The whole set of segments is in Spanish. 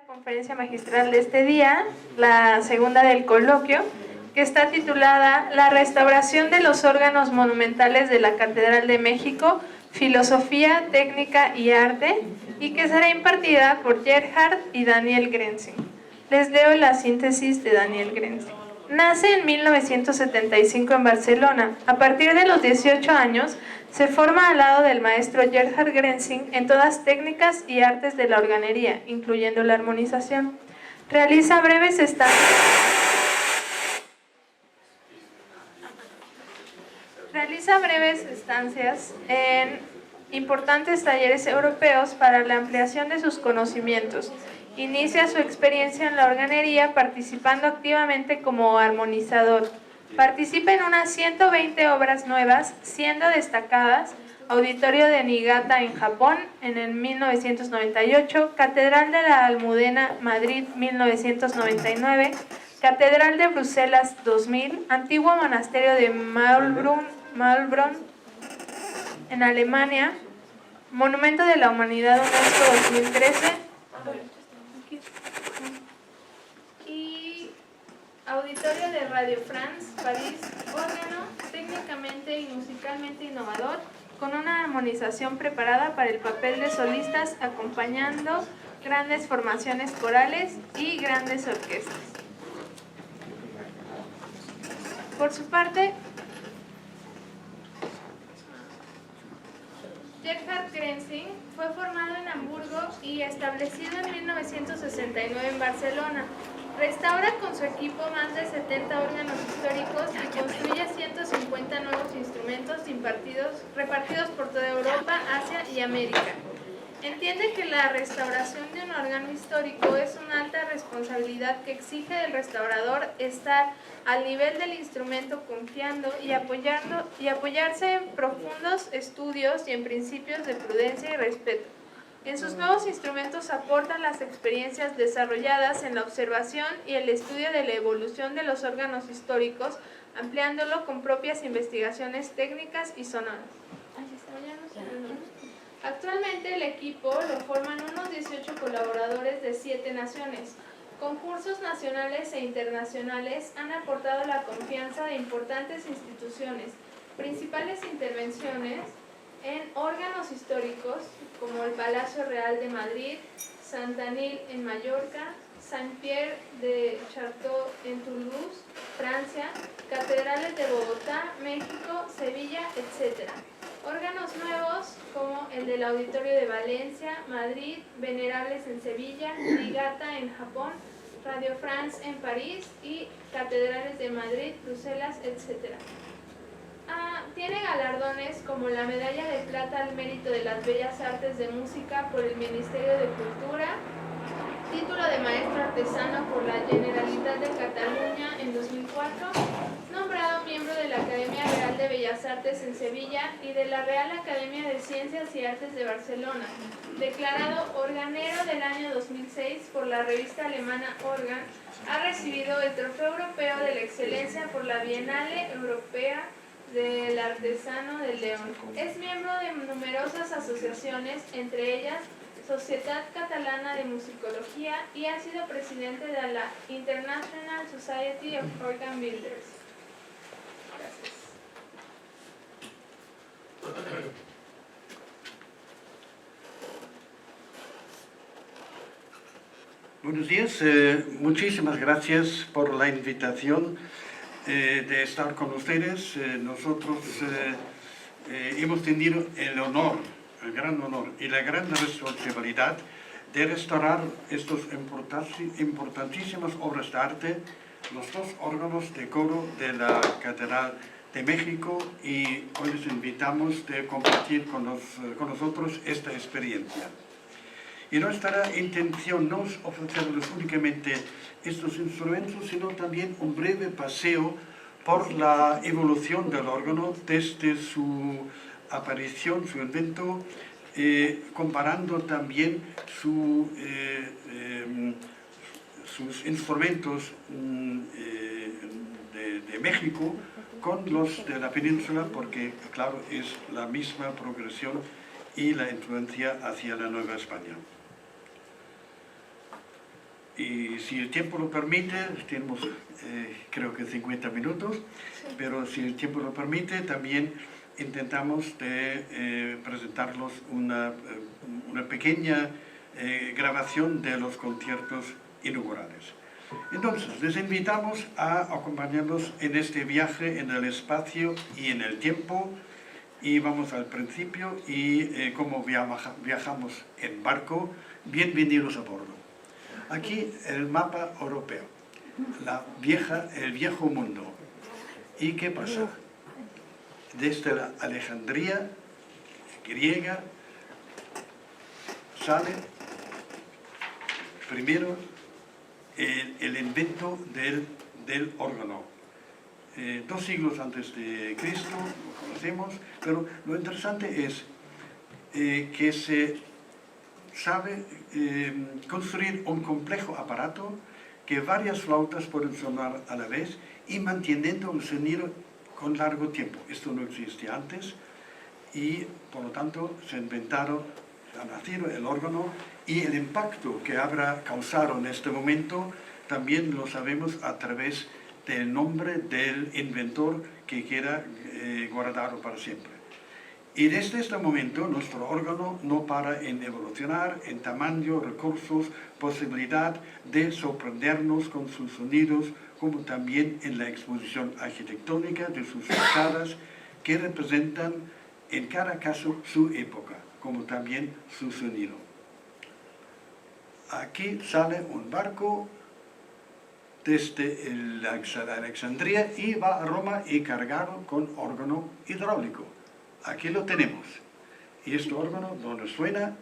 Conferencia magistral de este día, la segunda del coloquio, que está titulada La restauración de los órganos monumentales de la Catedral de México, Filosofía, Técnica y Arte, y que será impartida por Gerhard y Daniel Grenzing. Les leo la síntesis de Daniel Grenzing. Nace en 1975 en Barcelona. A partir de los 18 años, se forma al lado del maestro Gerhard Grenzing en todas técnicas y artes de la organería, incluyendo la armonización. Realiza breves estancias en importantes talleres europeos para la ampliación de sus conocimientos. Inicia su experiencia en la organería participando activamente como armonizador. Participa en unas 120 obras nuevas, siendo destacadas Auditorio de Niigata en Japón en el 1998, Catedral de la Almudena, Madrid, 1999, Catedral de Bruselas, 2000, Antiguo Monasterio de Maulbronn en Alemania, Monumento de la Humanidad UNESCO 2013 y Auditorio de Radio France, París, órgano técnicamente y musicalmente innovador, con una armonización preparada para el papel de solistas, acompañando grandes formaciones corales y grandes orquestas. Por su parte, Gerhard Grenzing fue formado en Hamburgo y establecido en 1969 en Barcelona. Restaura con su equipo más de 70 órganos históricos y construye 150 nuevos instrumentos repartidos por toda Europa, Asia y América. Entiende que la restauración de un órgano histórico es una alta responsabilidad que exige del restaurador estar al nivel del instrumento, confiando y apoyarse en profundos estudios y en principios de prudencia y respeto. En sus nuevos instrumentos aportan las experiencias desarrolladas en la observación y el estudio de la evolución de los órganos históricos, ampliándolo con propias investigaciones técnicas y sonoras. Actualmente el equipo lo forman unos 18 colaboradores de 7 naciones. Concursos nacionales e internacionales han aportado la confianza de importantes instituciones, principales intervenciones en órganos históricos como el Palacio Real de Madrid, Saint-Denis en Mallorca, Saint-Pierre de Charteau en Toulouse, Francia, catedrales de Bogotá, México, Sevilla, etc. Órganos nuevos como el del Auditorio de Valencia, Madrid, Venerables en Sevilla, Niigata en Japón, Radio France en París y catedrales de Madrid, Bruselas, etc. Tiene galardones como la Medalla de Plata al Mérito de las Bellas Artes de Música por el Ministerio de Cultura, título de Maestro Artesano por la Generalitat de Cataluña en 2004, nombrado miembro de la Academia Real de Bellas Artes en Sevilla y de la Real Academia de Ciencias y Artes de Barcelona, declarado organero del año 2006 por la revista alemana Organ, ha recibido el Trofeo Europeo de la Excelencia por la Bienale Europea del Artesano de León. Es miembro de numerosas asociaciones, entre ellas Societat Catalana de Musicología, y ha sido presidente de la International Society of Organ Builders. Gracias. Buenos días, muchísimas gracias por la invitación de estar con ustedes. Nosotros hemos tenido el honor, el gran honor y la gran responsabilidad de restaurar estas importantísimas obras de arte, los 2 órganos de coro de la Catedral de México, y hoy les invitamos a compartir con nosotros esta experiencia. Y nuestra intención no es ofrecerles únicamente estos instrumentos, sino también un breve paseo por la evolución del órgano desde su aparición, su invento, comparando también sus instrumentos de México con los de la península, porque claro, es la misma progresión y la influencia hacia la Nueva España. Y si el tiempo lo permite, tenemos creo que 50 minutos, pero si el tiempo lo permite, también intentamos presentarlos una pequeña grabación de los conciertos inaugurales. Entonces, les invitamos a acompañarnos en este viaje en el espacio y en el tiempo. Y vamos al principio y cómo viajamos en barco. Bienvenidos a bordo. Aquí el mapa europeo, el viejo mundo. ¿Y qué pasa? Desde la Alejandría griega sale primero el invento del órgano. 2 siglos antes de Cristo, lo conocemos, pero lo interesante es que se sabe construir un complejo aparato que varias flautas pueden sonar a la vez y manteniendo un sonido con largo tiempo. Esto no existía antes y por lo tanto ha nacido el órgano y el impacto que habrá causado en este momento también lo sabemos a través del nombre del inventor que queda guardado para siempre. Y desde este momento nuestro órgano no para en evolucionar en tamaño, recursos, posibilidad de sorprendernos con sus sonidos, como también en la exposición arquitectónica de sus fachadas que representan en cada caso su época, como también su sonido. Aquí sale un barco desde Alejandría y va a Roma y cargado con órgano hidráulico. Aquí lo tenemos. Y este órgano, ¿dónde suena?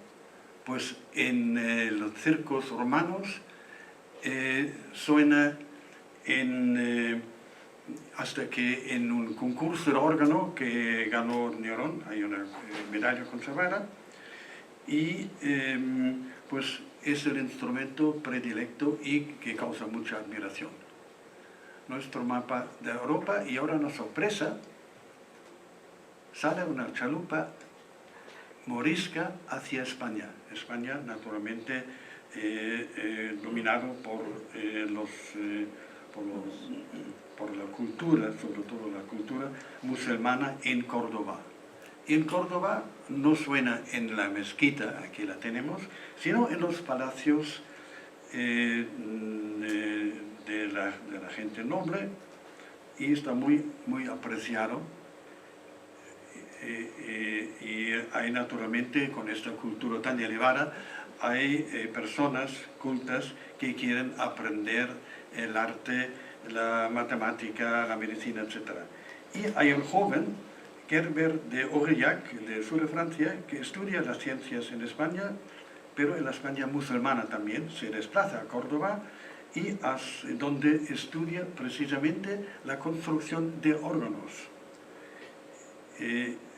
Pues en los circos romanos suena hasta que en un concurso de órgano que ganó Nerón, hay una medalla conservada, y pues es el instrumento predilecto y que causa mucha admiración. Nuestro mapa de Europa, y ahora una sorpresa, sale una chalupa morisca hacia España. España, naturalmente, dominado por la cultura, sobre todo la cultura musulmana en Córdoba. En Córdoba no suena en la mezquita, aquí la tenemos, sino en los palacios de la gente noble y está muy apreciado. Y hay naturalmente, con esta cultura tan elevada, hay personas cultas que quieren aprender el arte, la matemática, la medicina, etc. Y hay un joven, Gerber de Aurillac, del sur de Francia, que estudia las ciencias en España, pero en la España musulmana también, se desplaza a Córdoba y donde estudia precisamente la construcción de órganos.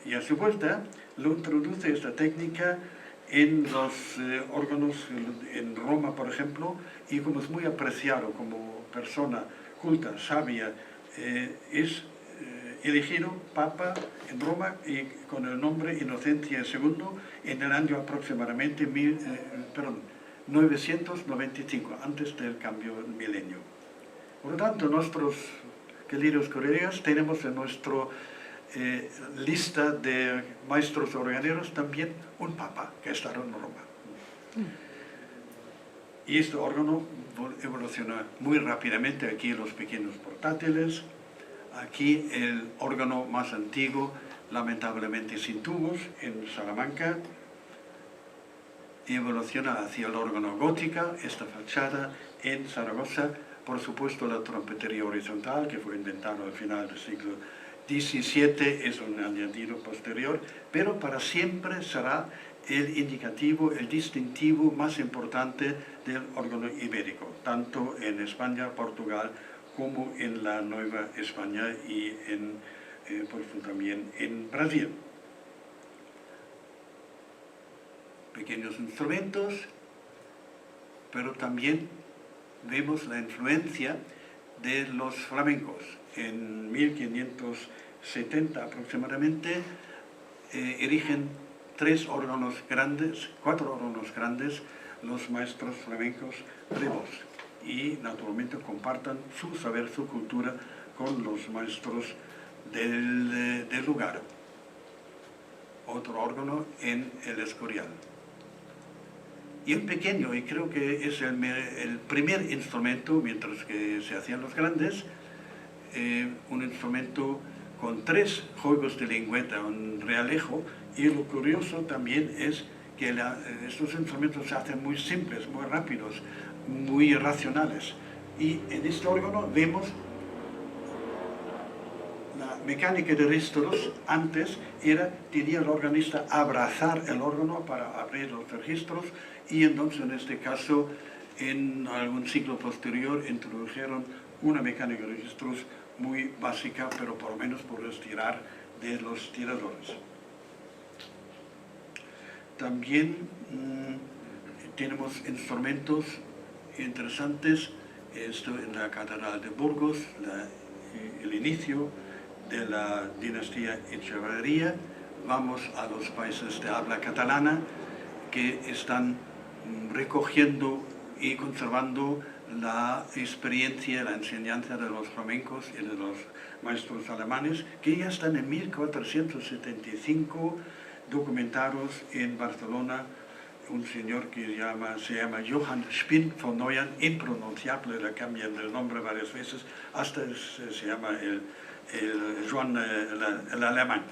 Y a su vuelta lo introduce esta técnica en los órganos en Roma, por ejemplo, y como es muy apreciado como persona culta, sabia, es elegido papa en Roma y con el nombre Inocencia II en el año aproximadamente 995, antes del cambio del milenio. Por lo tanto, nuestros queridos colegas tenemos en nuestra lista de maestros organeros también un papa que está en Roma. Y este órgano evoluciona muy rápidamente. Aquí los pequeños portátiles, aquí el órgano más antiguo, lamentablemente sin tubos, en Salamanca. Evoluciona hacia el órgano gótica, esta fachada en Zaragoza. Por supuesto, la trompetería horizontal, que fue inventada al final del siglo XVII, es un añadido posterior, pero para siempre será el indicativo, el distintivo más importante del órgano ibérico, tanto en España, Portugal, como en la Nueva España y por ejemplo, también en Brasil. Pequeños instrumentos, pero también vemos la influencia de los flamencos. En 1570 aproximadamente erigen 4 órganos grandes, los maestros flamencos Prevost. y naturalmente compartan su saber, su cultura con los maestros del lugar. Otro órgano en el Escorial. Y un pequeño, y creo que es el primer instrumento, mientras que se hacían los grandes, un instrumento con 3 juegos de lengüeta, un realejo, y lo curioso también es que estos instrumentos se hacen muy simples, muy rápidos, muy racionales. Y en este órgano vemos la mecánica de registros. Antes tenía el organista abrazar el órgano para abrir los registros, y entonces en este caso en algún siglo posterior introdujeron una mecánica de registros muy básica, pero por lo menos por estirar de los tiradores. También tenemos instrumentos interesantes, esto en la Catedral de Burgos, el inicio de la dinastía Echeverría. Vamos a los países de habla catalana que están recogiendo y conservando la experiencia, la enseñanza de los flamencos y de los maestros alemanes, que ya están en 1475 documentados en Barcelona. Un señor que se llama Johann Spin von Neumann, impronunciable, le cambian el nombre varias veces, hasta se llama el alemán.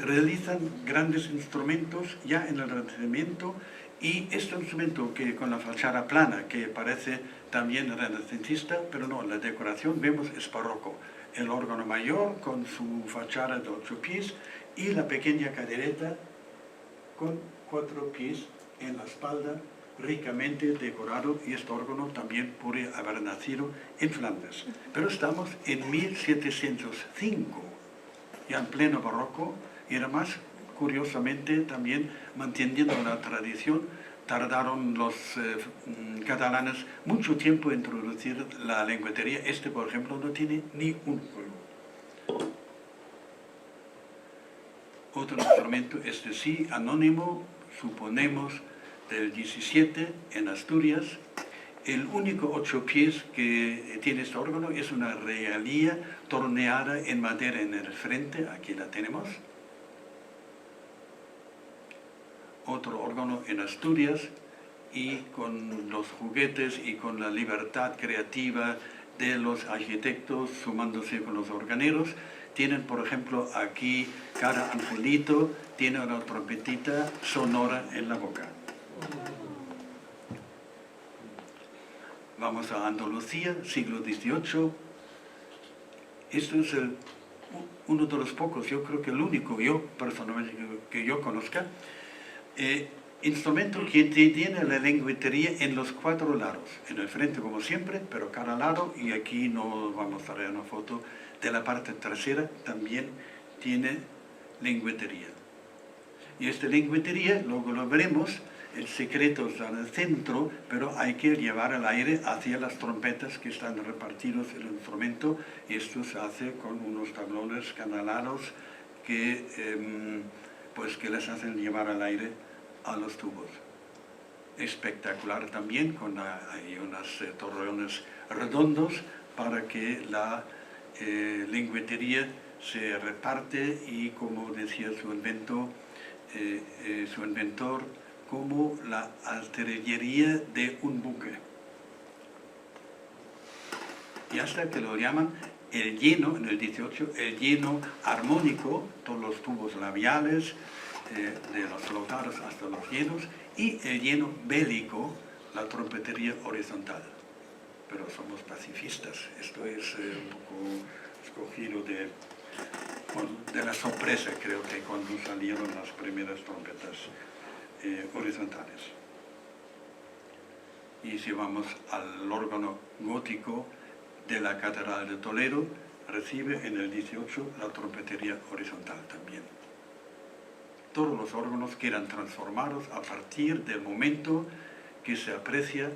Realizan grandes instrumentos ya en el Renacimiento, y este instrumento que con la fachada plana, que parece también renacentista, pero no, la decoración vemos es barroco. El órgano mayor con su fachada de 8 pies y la pequeña cadereta con 4 pies en la espalda, ricamente decorado, y este órgano también puede haber nacido en Flandes. Pero estamos en 1705, ya en pleno barroco, y además, curiosamente, también manteniendo la tradición, tardaron los catalanes mucho tiempo en introducir la lengüetería. Este, por ejemplo, no tiene ni un juego. Otro instrumento, este sí, anónimo, suponemos del 17, en Asturias. El único 8 pies que tiene este órgano es una realía torneada en madera en el frente, aquí la tenemos. Otro órgano en Asturias, y con los juguetes y con la libertad creativa de los arquitectos sumándose con los organeros, tienen, por ejemplo, aquí cada angelito tiene una trompetita sonora en la boca. Vamos a Andalucía, siglo XVIII. Esto es uno de los pocos, yo creo que el único, yo personalmente que yo conozca, instrumento que tiene la lengüetería en los 4 lados, en el frente como siempre, pero cada lado, y aquí no vamos a traer una foto de la parte trasera, también tiene lengüetería. Y esta lengüetería, luego lo veremos, el secreto está en el centro, pero hay que llevar el aire hacia las trompetas que están repartidos en el instrumento, y esto se hace con unos tablones canalados que les hacen llevar el aire a los tubos. Espectacular también, hay unos torreones redondos para que la lengüetería se reparte, y como decía su inventor, como la artillería de un buque. Y hasta que lo llaman el lleno, en el 18, el lleno armónico, todos los tubos labiales, de los flotados hasta los llenos, y el lleno bélico, la trompetería horizontal. Pero somos pacifistas, esto es un poco escogido de la sorpresa, creo que cuando salieron las primeras trompetas horizontales. Y si vamos al órgano gótico de la Catedral de Toledo, recibe en el 18 la trompetería horizontal también. Todos los órganos quedan transformados a partir del momento que se aprecia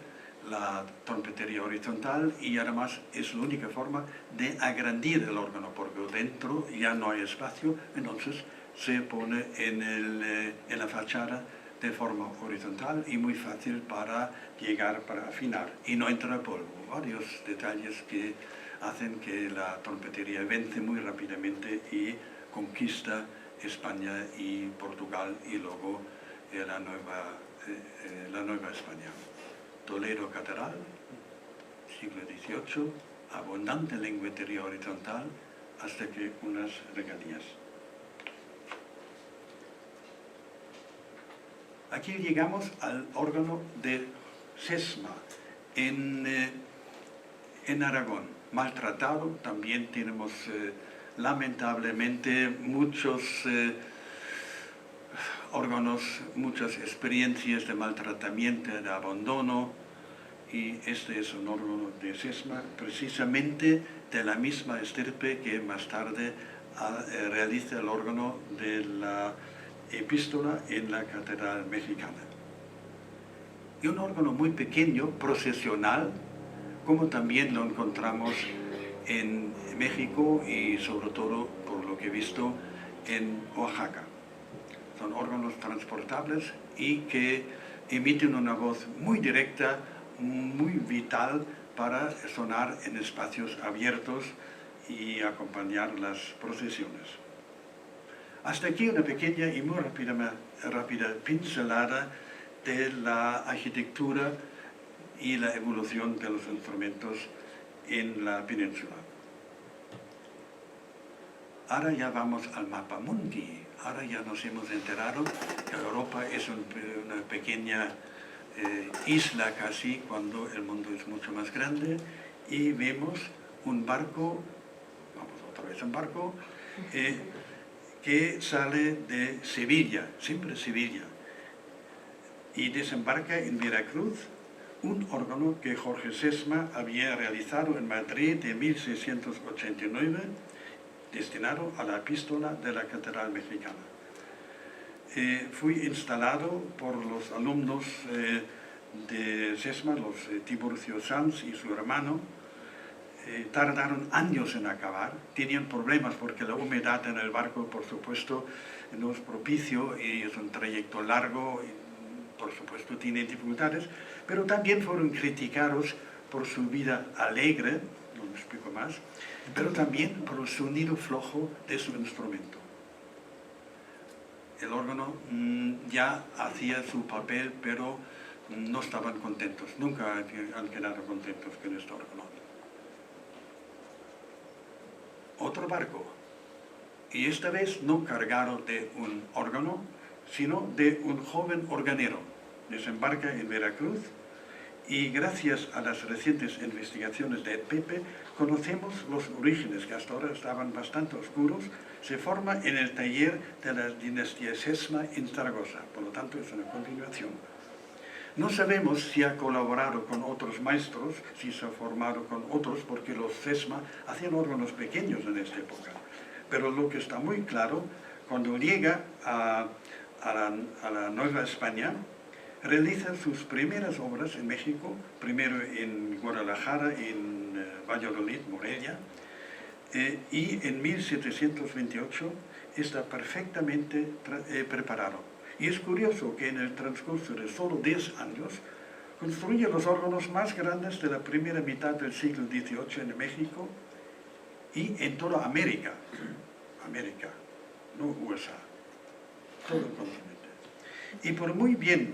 la trompetería horizontal, y además es la única forma de agrandir el órgano, porque dentro ya no hay espacio, entonces se pone en la fachada de forma horizontal y muy fácil para llegar, para afinar, y no entra polvo. Varios detalles que hacen que la trompetería vence muy rápidamente y conquista España y Portugal y luego la Nueva España. Tolero Catedral, siglo XVIII, abundante lenguetería horizontal, hasta que unas regalías. Aquí llegamos al órgano de Sesma, en Aragón, maltratado. También tenemos lamentablemente muchos órganos, muchas experiencias de maltratamiento, de abandono, y este es un órgano de Sesma, precisamente de la misma estirpe que más tarde realiza el órgano de la epístola en la Catedral Mexicana. Y un órgano muy pequeño, procesional, como también lo encontramos en México y sobre todo, por lo que he visto, en Oaxaca. Son órganos transportables y que emiten una voz muy directa, muy vital para sonar en espacios abiertos y acompañar las procesiones. Hasta aquí una pequeña y muy rápida pincelada de la arquitectura y la evolución de los instrumentos en la península. Ahora ya vamos al mapa mundi. Ahora ya nos hemos enterado que Europa es una pequeña isla casi, cuando el mundo es mucho más grande, y vemos un barco, vamos otra vez a un barco, que sale de Sevilla, siempre Sevilla, y desembarca en Veracruz, un órgano que Jorge Sesma había realizado en Madrid en 1689, destinado a la epístola de la Catedral Mexicana. Fui instalado por los alumnos de Sesma, los Tiburcio Sanz y su hermano. Tardaron años en acabar, tenían problemas porque la humedad en el barco, por supuesto, no es propicio y es un trayecto largo y, por supuesto, tiene dificultades, pero también fueron criticados por su vida alegre, no me explico más, pero también por el sonido flojo de su instrumento. El órgano ya hacía su papel, pero no estaban contentos, nunca han quedado contentos con este órgano. Otro barco, y esta vez no cargado de un órgano, sino de un joven organero. Desembarca en Veracruz y gracias a las recientes investigaciones de Pepe conocemos los orígenes, que hasta ahora estaban bastante oscuros. Se forma en el taller de la dinastía Sesma en Zaragoza, por lo tanto es una continuación. No sabemos si ha colaborado con otros maestros, si se ha formado con otros, porque los Sesma hacían órganos pequeños en esta época. Pero lo que está muy claro, cuando llega a la Nueva España, realiza sus primeras obras en México, primero en Guadalajara, en Valladolid, Morelia, y en 1728 está perfectamente preparado. Y es curioso que en el transcurso de solo 10 años construye los órganos más grandes de la primera mitad del siglo XVIII en México y en toda América, no USA, todo el continente. Y por muy bien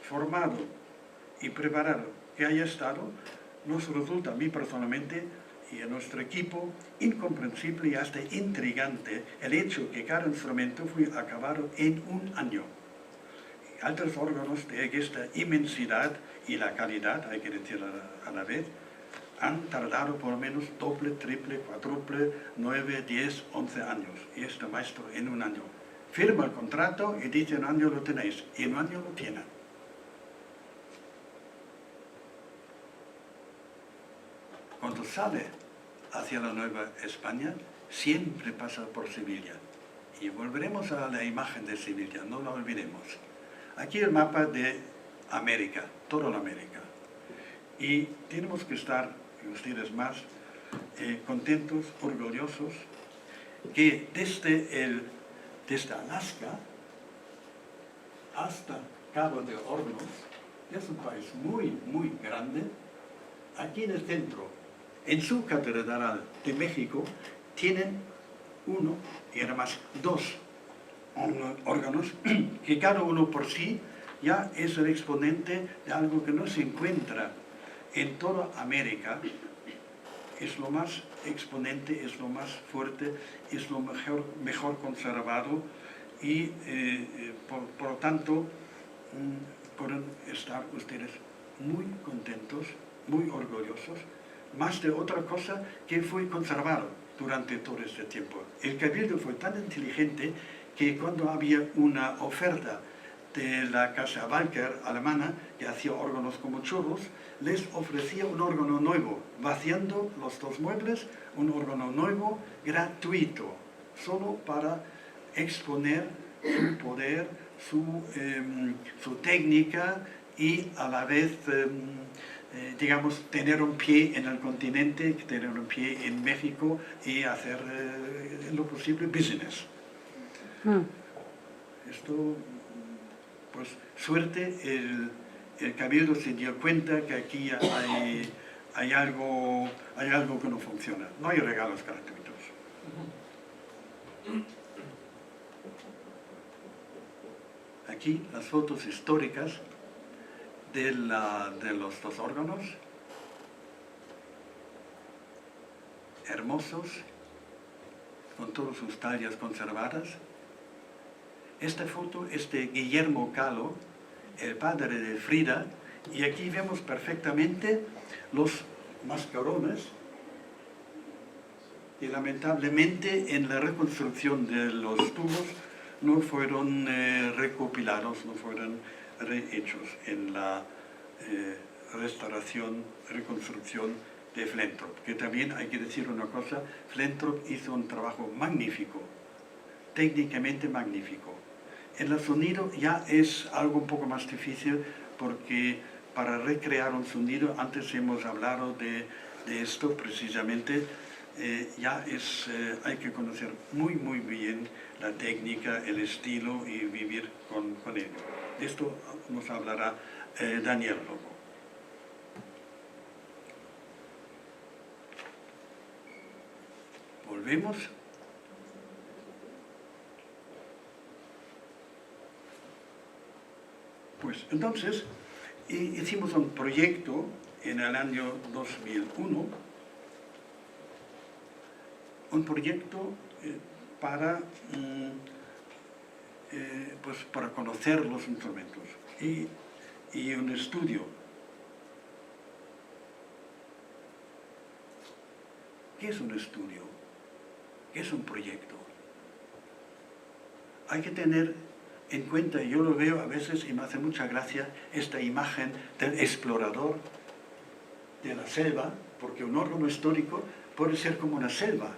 formado y preparado que haya estado, nos resulta a mí personalmente y a nuestro equipo incomprensible y hasta intrigante el hecho que cada instrumento fue acabado en un año. Altos órganos de esta inmensidad y la calidad, hay que decir a la vez, han tardado por lo menos doble, triple, cuádruple, 9, 10, 11 años. Y este maestro en un año firma el contrato y dice: en un año lo tenéis, y en un año lo tienen. Cuando sale hacia la Nueva España, siempre pasa por Sevilla. Y volveremos a la imagen de Sevilla, no la olvidemos. Aquí el mapa de América, toda la América. Y tenemos que estar, y ustedes más, contentos, orgullosos, que desde Alaska hasta Cabo de Hornos. Es un país muy, muy grande. Aquí en el centro, en su catedral de México, tienen uno y además dos órganos que cada uno por sí ya es el exponente de algo que no se encuentra en toda América. Es lo más exponente, es lo más fuerte, es lo mejor conservado y por lo tanto pueden estar ustedes muy contentos, muy orgullosos, más de otra cosa que fue conservado durante todo este tiempo. El Cabildo fue tan inteligente que cuando había una oferta de la casa Walker alemana, que hacía órganos como churros, les ofrecía un órgano nuevo, vaciando los dos muebles, un órgano nuevo, gratuito, solo para exponer su poder, su técnica y a la vez, digamos, tener un pie en el continente, tener un pie en México y hacer en lo posible business. Esto, pues, suerte, el Cabildo se dio cuenta que aquí hay algo que no funciona. No hay regalos gratuitos. Aquí las fotos históricas de los dos órganos, hermosos, con todas sus tallas conservadas. Esta foto es de Guillermo Kahlo, el padre de Frida, y aquí vemos perfectamente los mascarones y lamentablemente en la reconstrucción de los tubos no fueron recopilados, no fueron rehechos en la reconstrucción de Flentrop, que también hay que decir una cosa, Flentrop hizo un trabajo magnífico, técnicamente magnífico. En el sonido ya es algo un poco más difícil porque para recrear un sonido, antes hemos hablado de esto precisamente, hay que conocer muy muy bien la técnica, el estilo y vivir con ello. De esto nos hablará Daniel luego. Volvemos. Pues entonces hicimos un proyecto en el año 2001, un proyecto para conocer los instrumentos y un estudio. ¿Qué es un estudio? ¿Qué es un proyecto? Hay que tener en cuenta, yo lo veo a veces y me hace mucha gracia, esta imagen del explorador de la selva, porque un órgano histórico puede ser como una selva.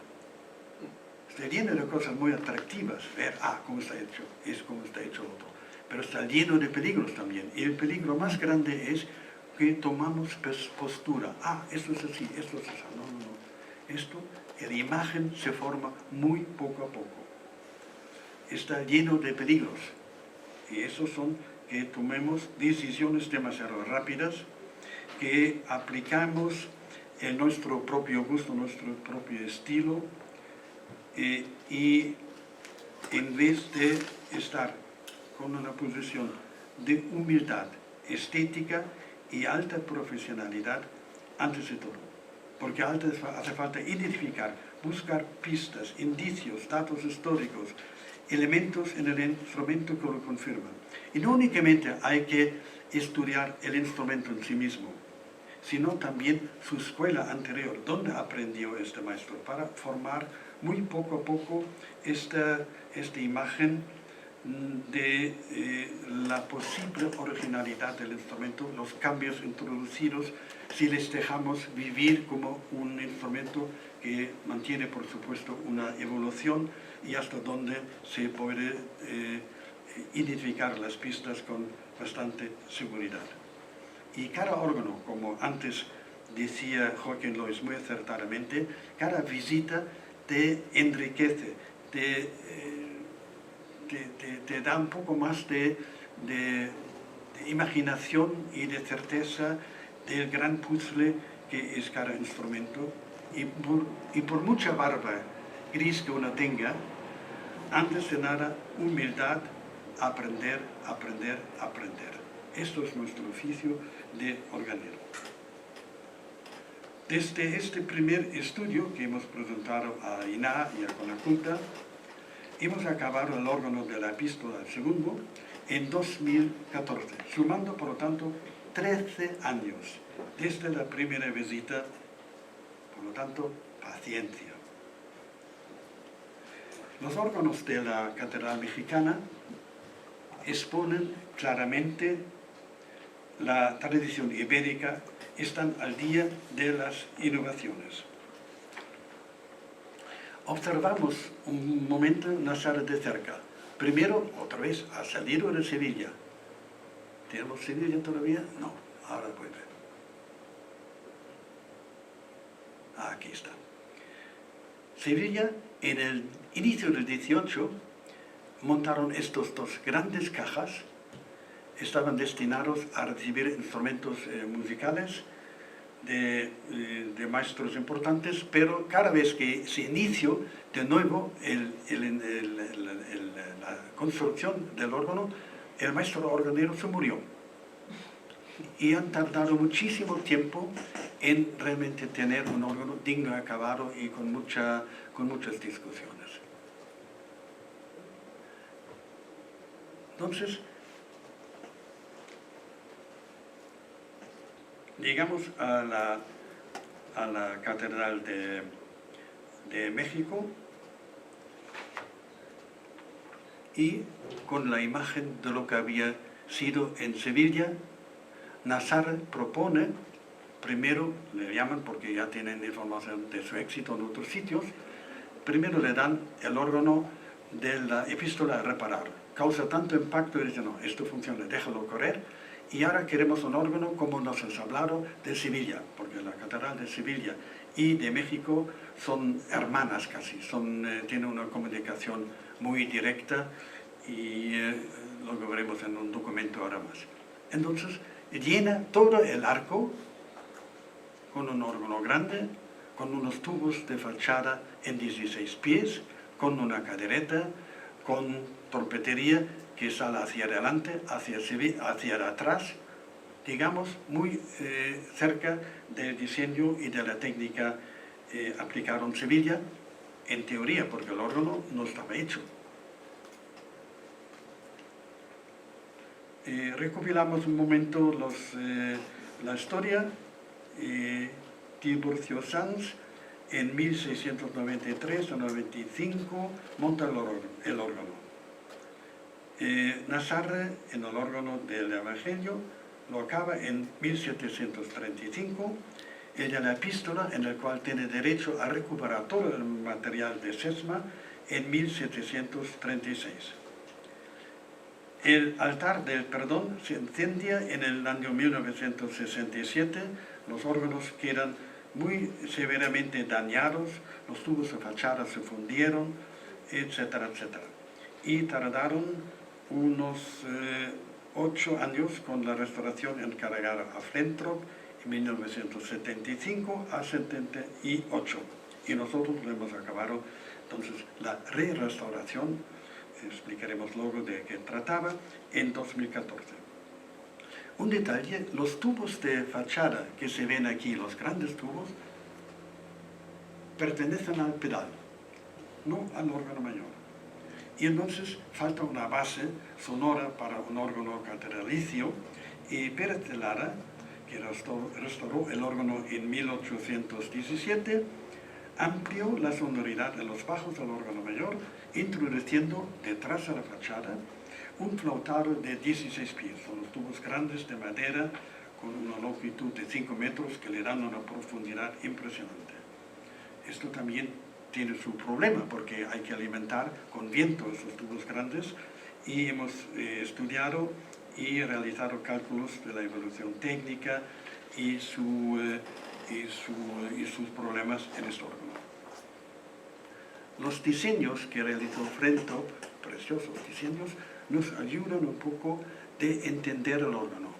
Está lleno de cosas muy atractivas, ver, cómo está hecho, es como está hecho otro. Pero está lleno de peligros también. Y el peligro más grande es que tomamos postura. Esto es así, esto es así. No. Esto, la imagen se forma muy poco a poco. Está lleno de peligros. Y esos son que tomemos decisiones demasiado rápidas, que aplicamos en nuestro propio gusto, nuestro propio estilo, y en vez de estar con una posición de humildad, estética y alta profesionalidad, antes de todo. Porque hace falta identificar, buscar pistas, indicios, datos históricos, elementos en el instrumento que lo confirman. Y no únicamente hay que estudiar el instrumento en sí mismo, sino también su escuela anterior, donde aprendió este maestro, para formar muy poco a poco esta imagen de la posible originalidad del instrumento, los cambios introducidos, si les dejamos vivir como un instrumento que mantiene, por supuesto, una evolución y hasta donde se puede identificar las pistas con bastante seguridad. Y cada órgano, como antes decía Joaquín Lois muy acertadamente, cada visita te enriquece, te da un poco más de de imaginación y de certeza del gran puzzle que es cada instrumento. Y por mucha barba gris que uno tenga, antes de nada, humildad, aprender, aprender, aprender. Esto es nuestro oficio de organillo. Desde este primer estudio que hemos presentado a INAH y a Conajunta, hemos acabado el órgano de la epístola al segundo en 2014, sumando por lo tanto 13 años desde la primera visita, por lo tanto, paciencia. Los órganos de la Catedral Mexicana exponen claramente la tradición ibérica, están al día de las innovaciones. Observamos un momento Nazareth de cerca. Primero, otra vez, ha salido de Sevilla. ¿Tenemos Sevilla todavía? No, ahora vuelve. Aquí está. Sevilla, en el inicio del 18, montaron estos dos grandes cajas. Estaban destinados a recibir instrumentos musicales de maestros importantes, pero cada vez que se inició de nuevo la construcción del órgano, el maestro organero se murió. Y han tardado muchísimo tiempo en realmente tener un órgano digno, acabado y con muchas discusiones. Entonces, llegamos a la Catedral de México y con la imagen de lo que había sido en Sevilla, Nazareth propone, primero le llaman porque ya tienen información de su éxito en otros sitios, primero le dan el órgano de la epístola a reparar. Causa tanto impacto y dicen, no, esto funciona, déjalo correr. Y ahora queremos un órgano como nos has hablado de Sevilla, porque la Catedral de Sevilla y de México son hermanas casi, tienen una comunicación muy directa y lo veremos en un documento ahora más. Entonces, llena todo el arco con un órgano grande, con unos tubos de fachada en 16 pies, con una cadereta, con trompetería que sale hacia adelante, hacia atrás, digamos, muy cerca del diseño y de la técnica aplicada en Sevilla, en teoría, porque el órgano no estaba hecho. Recopilamos un momento la historia. Tiburcio Sanz, en 1693 o 95, monta el órgano. Nazareth, en el órgano del Evangelio, lo acaba en 1735, el de la epístola, en el cual tiene derecho a recuperar todo el material de Sesma, en 1736. El altar del perdón se incendia en el año 1967, los órganos quedan muy severamente dañados, los tubos de fachada se fundieron, etcétera, etcétera. Y tardaron unos 8 años con la restauración encargada a Flentrop, en 1975 a 78. Y nosotros lo hemos acabado, entonces, la re-restauración, explicaremos luego de qué trataba, en 2014. Un detalle, los tubos de fachada que se ven aquí, los grandes tubos, pertenecen al pedal, no al órgano mayor. Y entonces falta una base sonora para un órgano catedralicio, y Pérez de Lara, que restauró el órgano en 1817, amplió la sonoridad de los bajos del órgano mayor, introduciendo detrás de la fachada un flautado de 16 pies. Son los tubos grandes de madera con una longitud de 5 metros que le dan una profundidad impresionante. Esto también tiene su problema porque hay que alimentar con viento esos tubos grandes, y hemos estudiado y realizado cálculos de la evolución técnica y sus problemas en este órgano. Los diseños que realizó Flentrop, preciosos diseños, nos ayudan un poco de entender el órgano.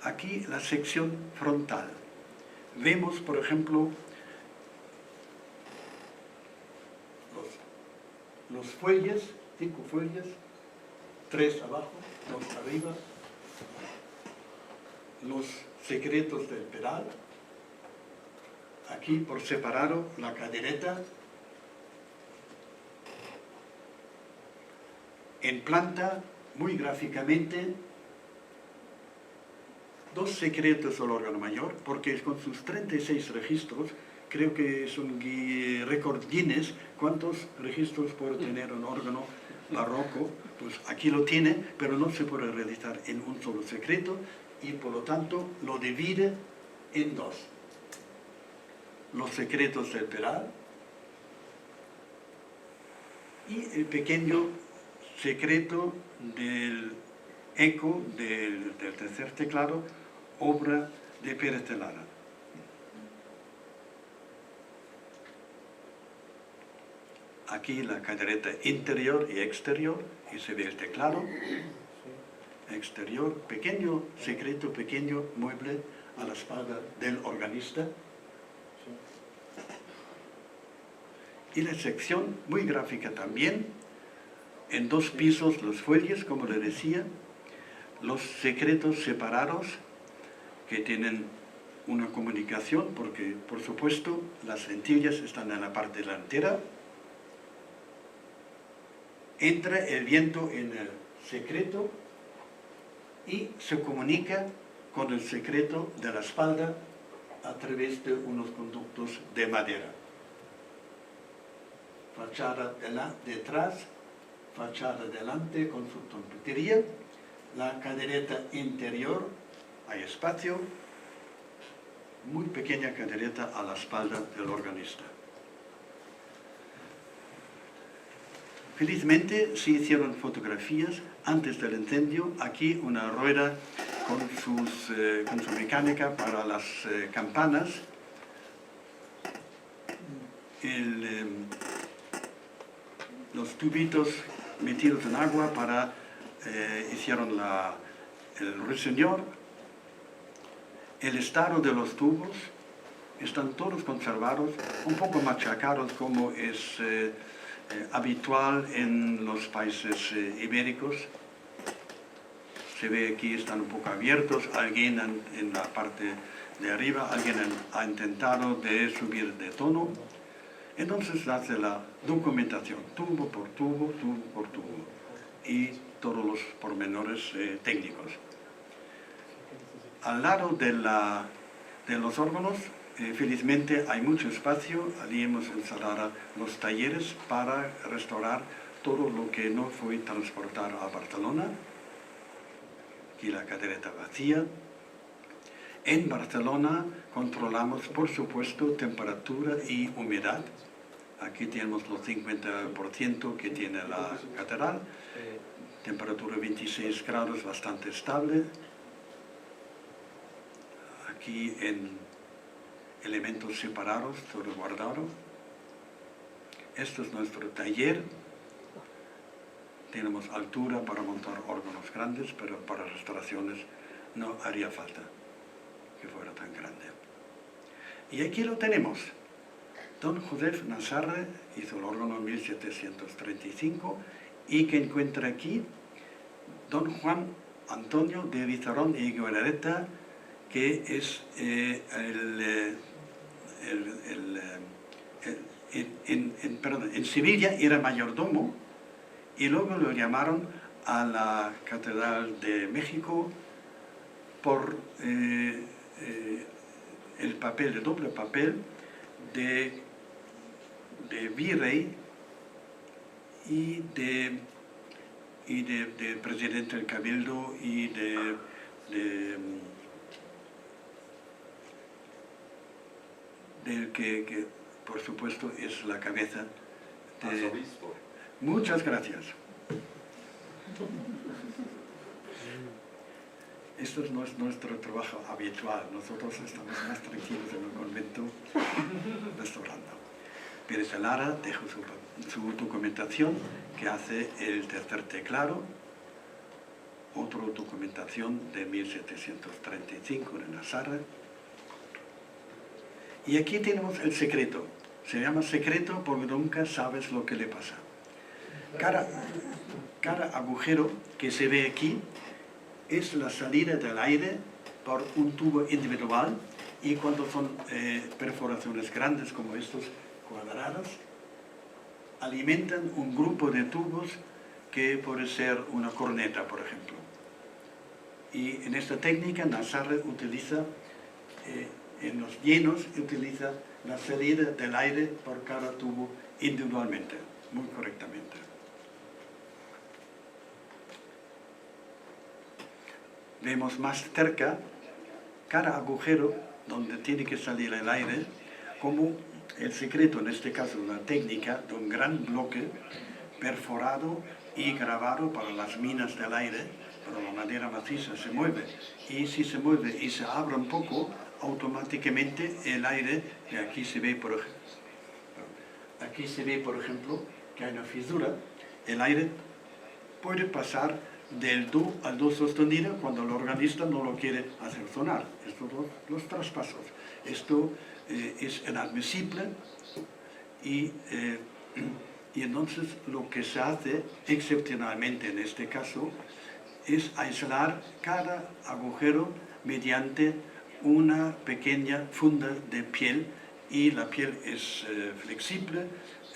Aquí la sección frontal. Vemos, por ejemplo, los fuelles, 5 fuelles, 3 abajo, 2 arriba, los secretos del pedal, aquí por separado la cadereta, en planta, muy gráficamente, 2 secretos del órgano mayor, porque con sus 36 registros, creo que es un récord Guinness, ¿cuántos registros puede tener un órgano barroco? Pues aquí lo tiene, pero no se puede realizar en un solo secreto, y por lo tanto lo divide en 2. Los secretos del pedal y el pequeño secreto del eco del tercer teclado, obra de Pérez de Lara. Aquí la cadereta interior y exterior, y se ve el teclado exterior, pequeño secreto, pequeño mueble a la espalda del organista. Y la sección, muy gráfica también, en 2 pisos los fuelles, como le decía, los secretos separados que tienen una comunicación, porque por supuesto las lentillas están en la parte delantera. Entra el viento en el secreto y se comunica con el secreto de la espalda a través de unos conductos de madera. Fachada detrás, fachada delante con su trompetería, la cadereta interior, hay espacio, muy pequeña cadereta a la espalda del organista. Felizmente se hicieron fotografías antes del incendio. Aquí una rueda con su mecánica para las campanas. Los tubitos metidos en agua para hicieron el ruiseñor. El estado de los tubos están todos conservados, un poco machacados como es habitual en los países ibéricos. Se ve aquí están un poco abiertos, alguien en la parte de arriba, alguien ha intentado de subir de tono. Entonces hace la documentación, tubo por tubo, tubo por tubo, y todos los pormenores técnicos. Al lado de los órganos, felizmente hay mucho espacio. Allí hemos instalado los talleres para restaurar todo lo que no fue transportado a Barcelona. Aquí la cadereta vacía. En Barcelona controlamos, por supuesto, temperatura y humedad. Aquí tenemos los 50% que tiene la catedral. Temperatura 26 grados, bastante estable. Aquí en elementos separados, todo guardado. Esto es nuestro taller. Tenemos altura para montar órganos grandes, pero para restauraciones no haría falta que fuera tan grande. Y aquí lo tenemos. Don Josef Nassarre hizo el órgano en 1735 y que encuentra aquí don Juan Antonio de Vizarrón y Guarareta, que es en Sevilla era mayordomo y luego lo llamaron a la Catedral de México por el papel, el doble papel de virrey y de presidente del Cabildo y del que por supuesto es la cabeza de... Arzobispo. Muchas gracias. Esto no es nuestro trabajo habitual. Nosotros estamos más tranquilos en el convento restaurando. Pérez de Lara dejó su documentación, que hace el tercer teclado, otra documentación de 1735 en Nazaré. Y aquí tenemos el secreto. Se llama secreto porque nunca sabes lo que le pasa. Cada agujero que se ve aquí es la salida del aire por un tubo individual, y cuando son perforaciones grandes como estos cuadrados, alimentan un grupo de tubos que puede ser una corneta, por ejemplo. Y en esta técnica Nazaré utiliza, en los llenos, utiliza la salida del aire por cada tubo individualmente, muy correctamente. Vemos más cerca cada agujero donde tiene que salir el aire, como el secreto, en este caso una técnica de un gran bloque perforado y grabado para las minas del aire, pero la madera maciza se mueve, y si se mueve y se abre un poco, automáticamente el aire, que aquí se ve por ejemplo que hay una fisura, el aire puede pasar del do al do sostenido cuando el organista no lo quiere hacer sonar. Estos los traspasos. Esto es inadmisible, y entonces lo que se hace excepcionalmente en este caso es aislar cada agujero mediante una pequeña funda de piel, y la piel es flexible,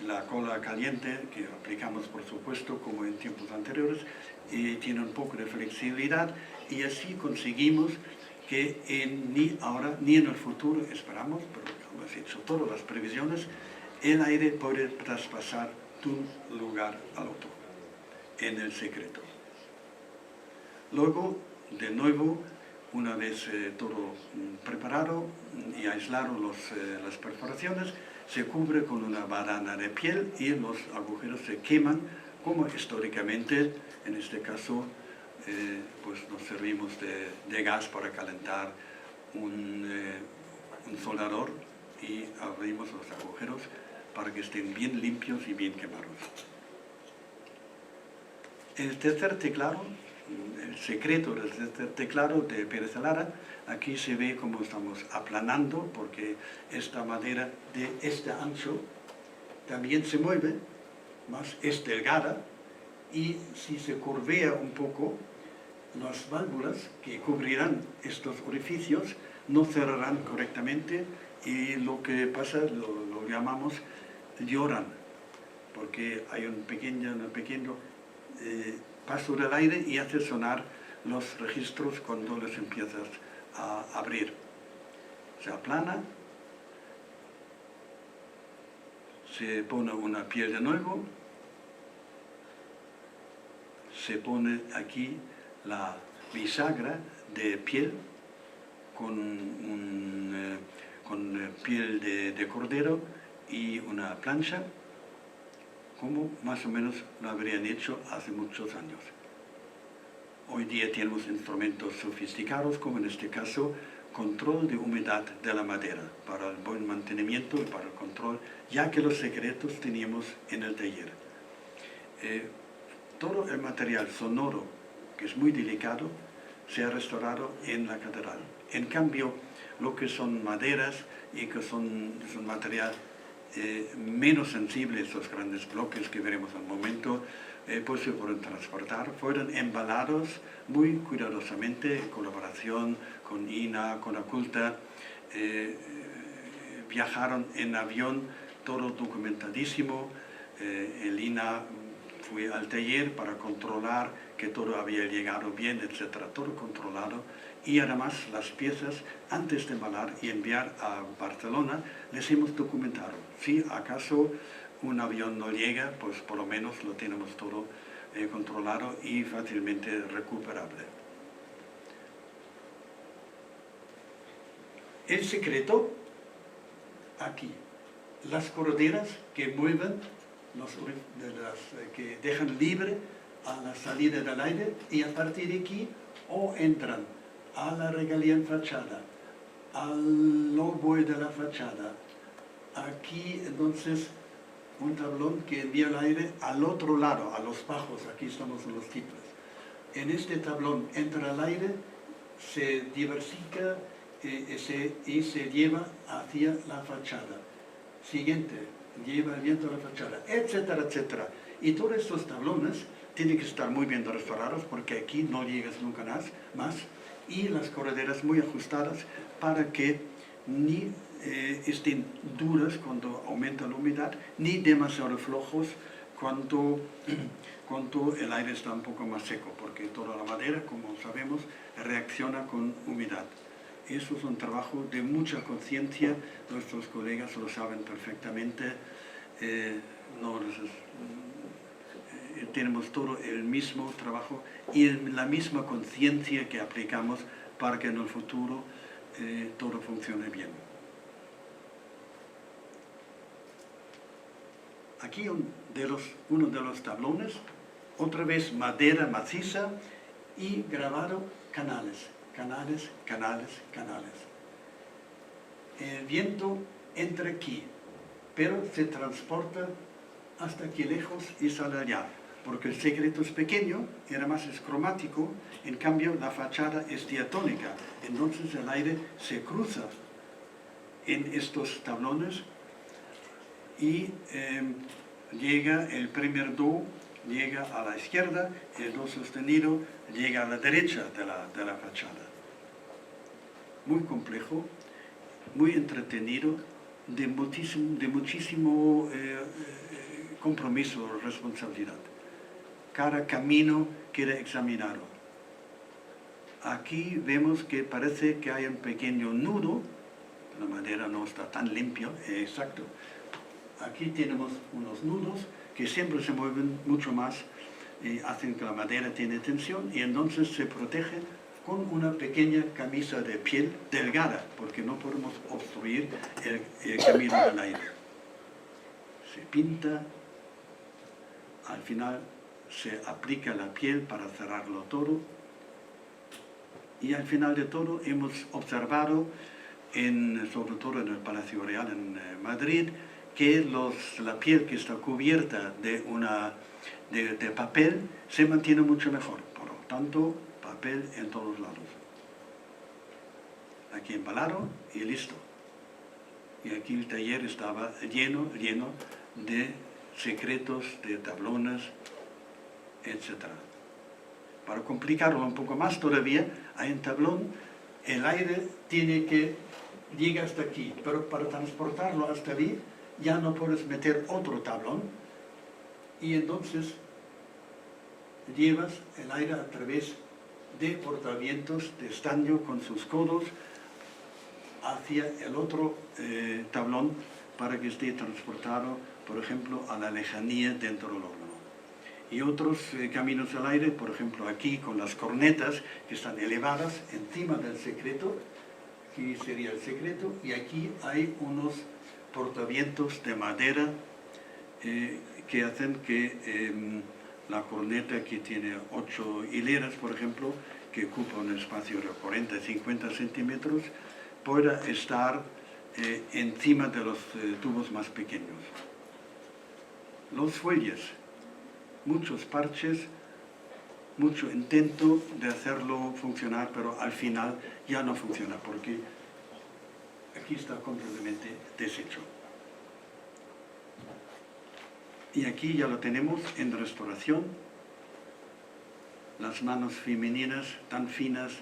la cola caliente que aplicamos por supuesto como en tiempos anteriores, tiene un poco de flexibilidad, y así conseguimos que ni ahora ni en el futuro, esperamos, pero hemos hecho todas las previsiones, el aire puede traspasar de un lugar al otro, en el secreto. Luego, de nuevo, una vez todo preparado y aislado las perforaciones, se cubre con una badana de piel y los agujeros se queman, como históricamente, en este caso, pues nos servimos de gas para calentar un soldador, y abrimos los agujeros para que estén bien limpios y bien quemados. El tercer teclado, el secreto del tercer teclado de Pérez Alara, aquí se ve cómo estamos aplanando, porque esta madera de este ancho también se mueve, más es delgada, y si se curvea un poco, las válvulas que cubrirán estos orificios no cerrarán correctamente, y lo que pasa lo llamamos lloran, porque hay un pequeño paso del aire y hace sonar los registros cuando les empiezas a abrir. Se aplana, se pone una piel de nuevo, se pone aquí la bisagra de piel con piel de cordero y una plancha, como más o menos lo habrían hecho hace muchos años. Hoy día tenemos instrumentos sofisticados, como en este caso, control de humedad de la madera, para el buen mantenimiento y para el control, ya que los secretos teníamos en el taller. Todo el material sonoro, que es muy delicado, se ha restaurado en la catedral. En cambio, lo que son maderas y que son material menos sensible, esos grandes bloques que veremos al momento, pues se pueden transportar, fueron embalados muy cuidadosamente en colaboración con INA, con Aculta, viajaron en avión, todo documentadísimo. El INA fue al taller para controlar que todo había llegado bien, etcétera, todo controlado. Y además las piezas, antes de embalar y enviar a Barcelona, les hemos documentado. Si acaso un avión no llega, pues por lo menos lo tenemos todo controlado y fácilmente recuperable. El secreto, aquí, las corderas que mueven, que dejan libre a la salida del aire, y a partir de aquí o entran a la regalía en fachada, al oboe de la fachada, aquí entonces un tablón que envía el aire al otro lado, a los bajos, aquí estamos en los tiples. En este tablón entra el aire, se diversifica y se lleva hacia la fachada. Siguiente, lleva el viento a la fachada, etcétera, etcétera. Y todos estos tablones tienen que estar muy bien restaurados porque aquí no llegas nunca más. Y las correderas muy ajustadas para que ni estén duras cuando aumenta la humedad, ni demasiado flojos cuando el aire está un poco más seco, porque toda la madera, como sabemos, reacciona con humedad. Eso es un trabajo de mucha conciencia, nuestros colegas lo saben perfectamente, tenemos todo el mismo trabajo y la misma conciencia que aplicamos para que en el futuro todo funcione bien. Aquí uno de los tablones, otra vez madera maciza y grabado canales. El viento entra aquí, pero se transporta hasta aquí lejos y sale allá, porque el secreto es pequeño, es cromático, en cambio la fachada es diatónica, entonces el aire se cruza en estos tablones y llega el primer do, llega a la izquierda, el do sostenido llega a la derecha de la fachada. Muy complejo, muy entretenido, de muchísimo compromiso, responsabilidad. Cada camino queda examinado. Aquí vemos que parece que hay un pequeño nudo, la madera no está tan limpia, exacto. Aquí tenemos unos nudos que siempre se mueven mucho más y hacen que la madera tiene tensión y entonces se protege con una pequeña camisa de piel delgada, porque no podemos obstruir el camino del aire. Se pinta, al final se aplica la piel para cerrarlo todo y al final de todo hemos observado, sobre todo en el Palacio Real en Madrid, que la piel que está cubierta de papel se mantiene mucho mejor. Por lo tanto, papel en todos lados. Aquí embalado y listo. Y aquí el taller estaba lleno de secretos, de tablones, etc. Para complicarlo un poco más todavía, hay un tablón, el aire llega hasta aquí, pero para transportarlo hasta allí ya no puedes meter otro tablón y entonces llevas el aire a través de portavientos de estaño con sus codos hacia el otro tablón para que esté transportado, por ejemplo, a la lejanía dentro del órgano. Y otros caminos al aire, por ejemplo, aquí con las cornetas que están elevadas encima del secreto, aquí sería el secreto, y aquí hay unos portavientos de madera que hacen que la corneta, que tiene 8 hileras, por ejemplo, que ocupa un espacio de 40-50 centímetros, pueda estar encima de los tubos más pequeños. Los fuelles, muchos parches, mucho intento de hacerlo funcionar, pero al final ya no funciona porque aquí está completamente deshecho. Y aquí ya lo tenemos en restauración. Las manos femeninas tan finas,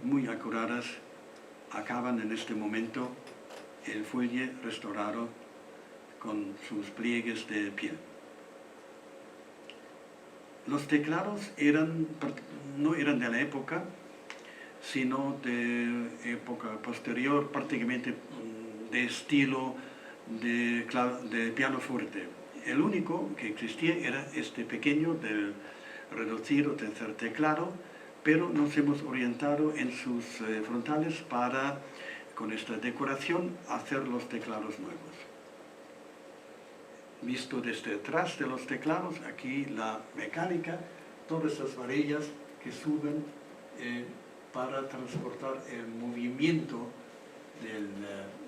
muy acuradas, acaban en este momento el fuelle restaurado con sus pliegues de piel. Los teclados no eran de la época, sino de época posterior, prácticamente de estilo de pianoforte. El único que existía era este pequeño del reducir o tercer teclado, pero nos hemos orientado en sus frontales para, con esta decoración, hacer los teclados nuevos. Visto desde detrás de los teclados, aquí la mecánica, todas esas varillas que suben para transportar el movimiento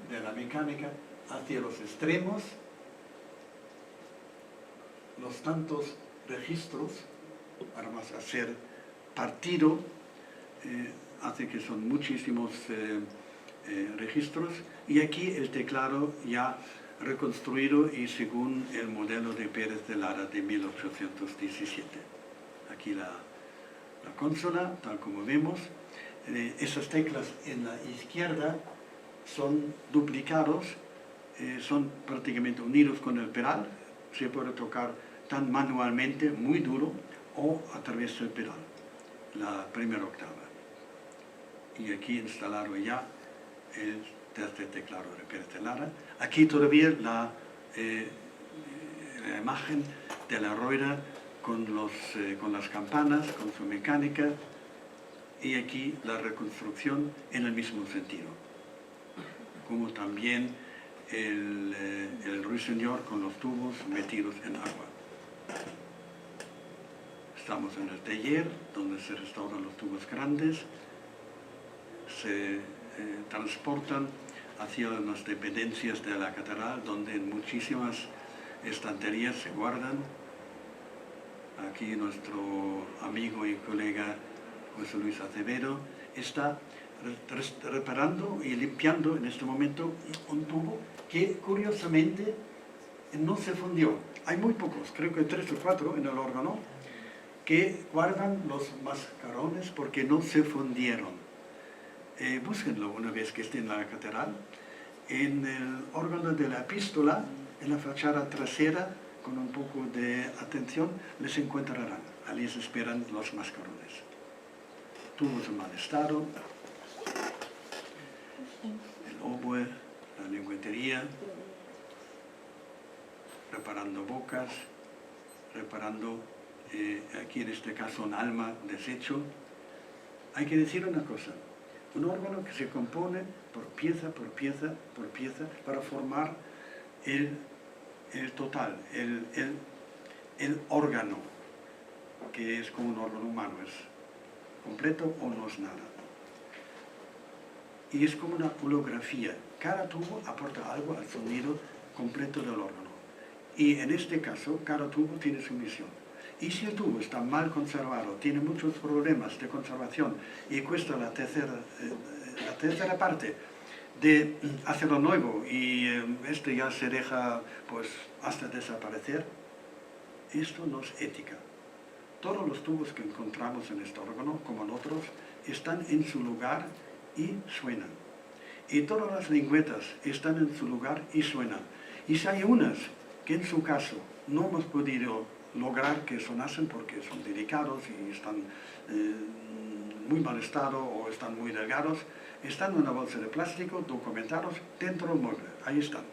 de la mecánica hacia los extremos, los tantos registros, para más hacer partido, hace que son muchísimos registros, y aquí el teclado ya reconstruido y según el modelo de Pérez de Lara de 1817. Aquí la consola, tal como vemos. Esas teclas en la izquierda son duplicados, son prácticamente unidos con el pedal, se puede tocar tan manualmente, muy duro, o a través del pedal, la primera octava. Y aquí instalado ya el tercer teclado de Pérez de Lara. Aquí todavía la imagen de la rueda con las campanas, con su mecánica, y aquí la reconstrucción en el mismo sentido, como también el ruiseñor con los tubos metidos en agua. Estamos en el taller donde se restauran los tubos grandes, se transportan hacia las dependencias de la catedral, donde en muchísimas estanterías se guardan. Aquí nuestro amigo y colega José Luis Acevedo está reparando y limpiando en este momento un tubo que curiosamente no se fundió. Hay muy pocos, creo que 3 o 4 en el órgano, que guardan los mascarones porque no se fundieron. Búsquenlo una vez que estén en la catedral. En el órgano de la epístola, en la fachada trasera, con un poco de atención, les encontrarán. Allí les esperan los mascarones. Tubos en mal estado, el oboe, la lengüetería, reparando bocas, reparando, aquí en este caso, un alma deshecho. Hay que decir una cosa, un órgano que se compone por pieza, por pieza, por pieza, para formar el total, el órgano, que es como un órgano humano, es completo o no es nada. Y es como una holografía. Cada tubo aporta algo al sonido completo del órgano. Y en este caso, cada tubo tiene su misión. Y si el tubo está mal conservado, tiene muchos problemas de conservación y cuesta la tercera parte de hacerlo nuevo y este ya se deja pues hasta desaparecer, esto no es ética. Todos los tubos que encontramos en este órgano, como en otros, están en su lugar y suenan. Y todas las lengüetas están en su lugar y suenan. Y si hay unas que en su caso no hemos podido lograr que sonasen porque son delicados y están muy mal estado o están muy delgados, están en una bolsa de plástico, documentados dentro del mueble. Ahí están.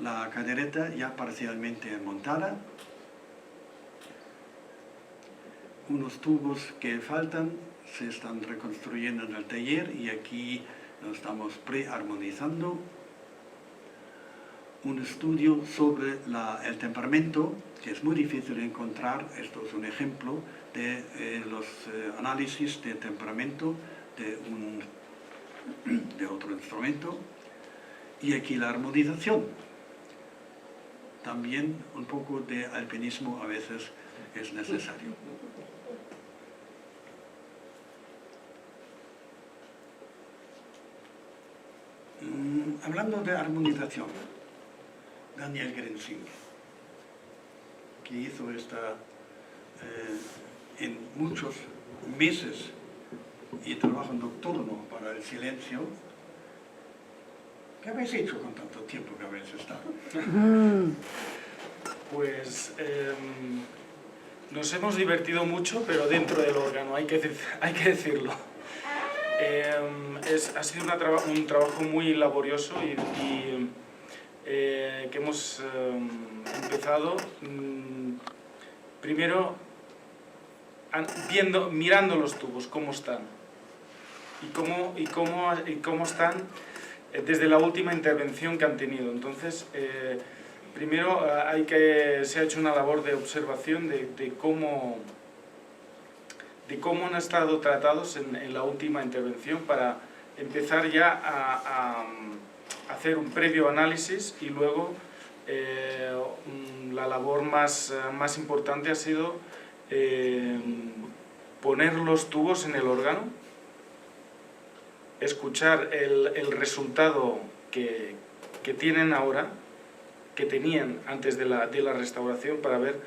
La cadereta ya parcialmente montada. Unos tubos que faltan se están reconstruyendo en el taller y aquí lo estamos prearmonizando. Un estudio sobre el temperamento, que es muy difícil de encontrar. Esto es un ejemplo de los análisis de temperamento de otro instrumento. Y aquí la armonización. También un poco de alpinismo a veces es necesario. Hablando de armonización, Daniel Grenzing, que hizo esta en muchos meses y trabajo nocturno para el silencio. ¿Qué habéis hecho con tanto tiempo que habéis estado? Pues nos hemos divertido mucho, pero dentro del órgano, hay que decirlo. Ha sido un trabajo muy laborioso y que hemos empezado primero mirando los tubos, cómo están y cómo están desde la última intervención que han tenido. Entonces, primero se ha hecho una labor de observación de cómo han estado tratados en la última intervención para empezar ya a hacer un previo análisis y luego la labor más importante ha sido poner los tubos en el órgano, escuchar el resultado que tienen ahora, que tenían antes de la restauración, para ver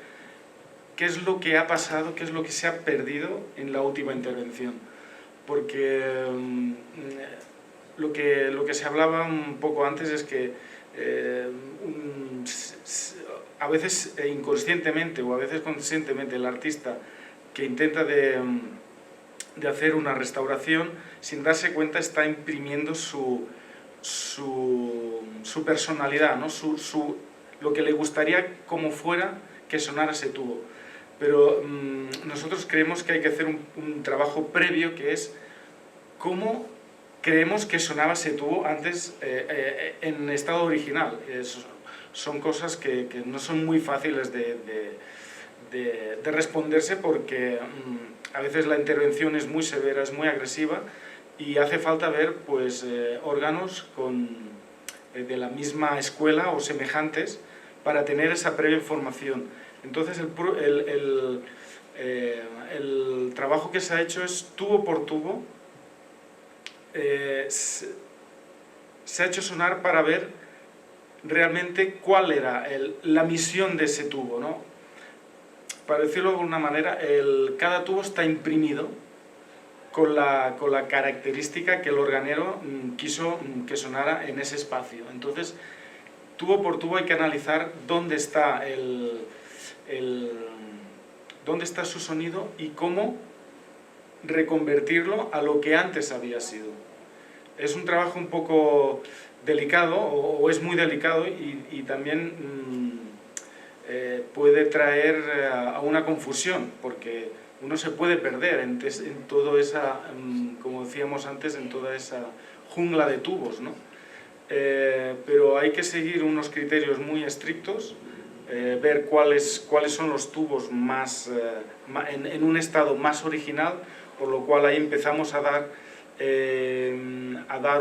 qué es lo que ha pasado, qué es lo que se ha perdido en la última intervención. Porque lo que se hablaba un poco antes es que a veces inconscientemente o a veces conscientemente el artista que intenta de hacer una restauración, sin darse cuenta está imprimiendo su personalidad, ¿no? Lo que le gustaría como fuera que sonara ese tubo. Pero nosotros creemos que hay que hacer un trabajo previo, que es cómo creemos que sonaba ese tubo antes en estado original. Son cosas que no son muy fáciles de responderse, porque a veces la intervención es muy severa, es muy agresiva, y hace falta ver pues, órganos de la misma escuela o semejantes para tener esa previa información. Entonces el trabajo que se ha hecho es tubo por tubo. Se ha hecho sonar para ver realmente cuál era la misión de ese tubo, ¿no? Para decirlo de alguna manera, cada tubo está imprimido con la característica que el organero quiso que sonara en ese espacio. Entonces, tubo por tubo hay que analizar dónde está dónde está su sonido y cómo reconvertirlo a lo que antes había sido. Es un trabajo un poco delicado, o es muy delicado, y también puede traer a una confusión, porque uno se puede perder en toda esa, como decíamos antes, en toda esa jungla de tubos, ¿no? Pero hay que seguir unos criterios muy estrictos, ver cuáles son los tubos en un estado más original, por lo cual ahí empezamos a dar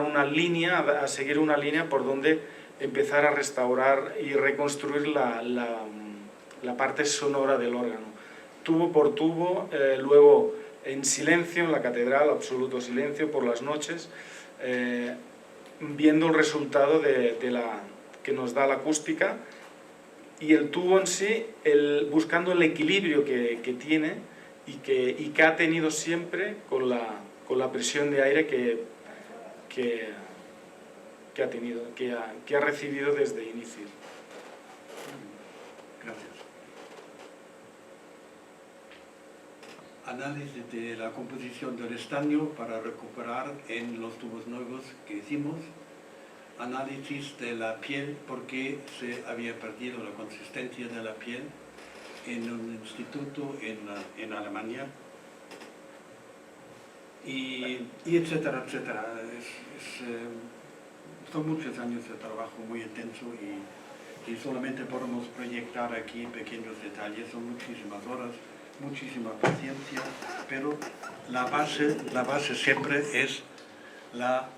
una línea, a seguir una línea por donde empezar a restaurar y reconstruir la parte sonora del órgano. Tubo por tubo, luego en silencio, en la catedral, absoluto silencio por las noches, viendo el resultado que nos da la acústica, y el tubo en sí, buscando el equilibrio que tiene y que ha tenido siempre con la presión de aire que ha tenido, que ha recibido desde inicio. Gracias. Análisis de la composición del estaño para recuperar en los tubos nuevos que hicimos. Análisis de la piel, porque se había perdido la consistencia de la piel en un instituto en Alemania, y etcétera, etcétera. Son muchos años de trabajo muy intenso, y solamente podemos proyectar aquí pequeños detalles. Son muchísimas horas, muchísima paciencia, pero la base siempre es la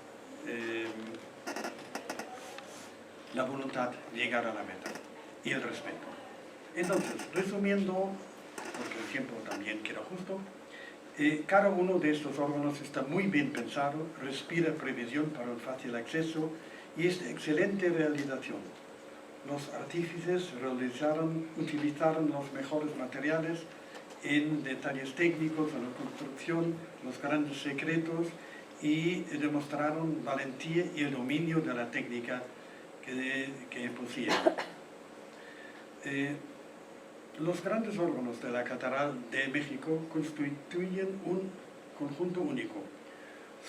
voluntad de llegar a la meta y el respeto. Entonces, resumiendo, porque el tiempo también queda justo, cada uno de estos órganos está muy bien pensado, respira previsión para un fácil acceso y es de excelente realización. Los artífices utilizaron los mejores materiales en detalles técnicos, en la construcción, los grandes secretos, y demostraron valentía y el dominio de la técnica que poseían. Los grandes órganos de la Catedral de México constituyen un conjunto único.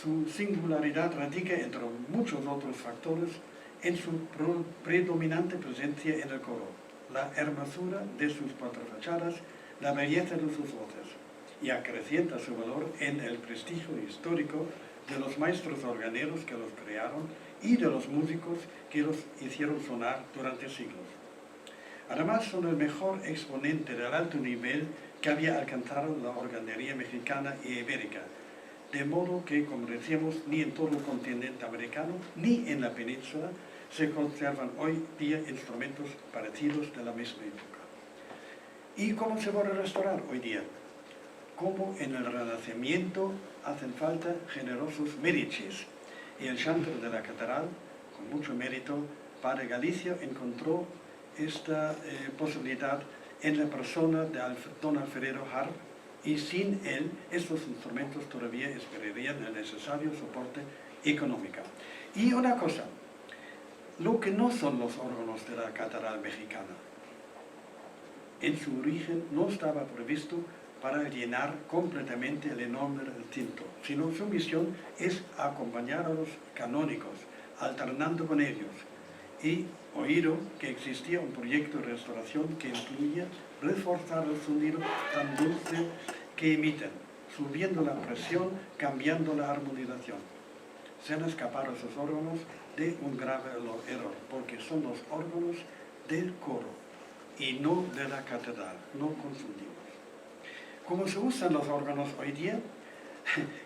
Su singularidad radica, entre muchos otros factores, en su predominante presencia en el coro, la hermosura de sus cuatro fachadas, la belleza de sus voces, y acrecienta su valor en el prestigio histórico de los maestros organeros que los crearon y de los músicos que los hicieron sonar durante siglos. Además, son el mejor exponente del alto nivel que había alcanzado la organería mexicana y ibérica, de modo que, como decíamos, ni en todo el continente americano ni en la península se conservan hoy día instrumentos parecidos de la misma época. ¿Y cómo se puede restaurar hoy día? Como en el Renacimiento hacen falta generosos Médicis. Y el chantre de la catedral, con mucho mérito, Padre Galicia encontró esta posibilidad en la persona de don Alfredo Harp, y sin él estos instrumentos todavía esperarían el necesario soporte económico. Y una cosa, lo que no son los órganos de la catedral mexicana, en su origen no estaba previsto para llenar completamente el enorme recinto, sino su misión es acompañar a los canónicos, alternando con ellos. Y oído que existía un proyecto de restauración que incluía reforzar el sonido tan dulce que emiten, subiendo la presión, cambiando la armonización. Se han escapado esos órganos de un grave error, porque son los órganos del coro y no de la catedral, no confundimos. ¿Cómo se usan los órganos hoy día?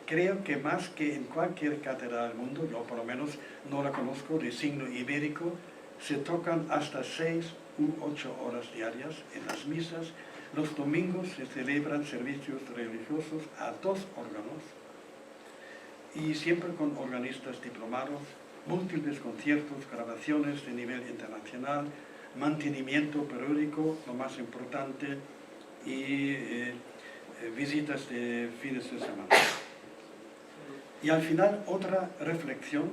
Creo que más que en cualquier catedral del mundo, yo por lo menos no la conozco de signo ibérico, se tocan hasta 6 u 8 horas diarias en las misas. Los domingos se celebran servicios religiosos a 2 órganos y siempre con organistas diplomados, múltiples conciertos, grabaciones de nivel internacional, mantenimiento periódico, lo más importante, y visitas de fines de semana. Y al final otra reflexión,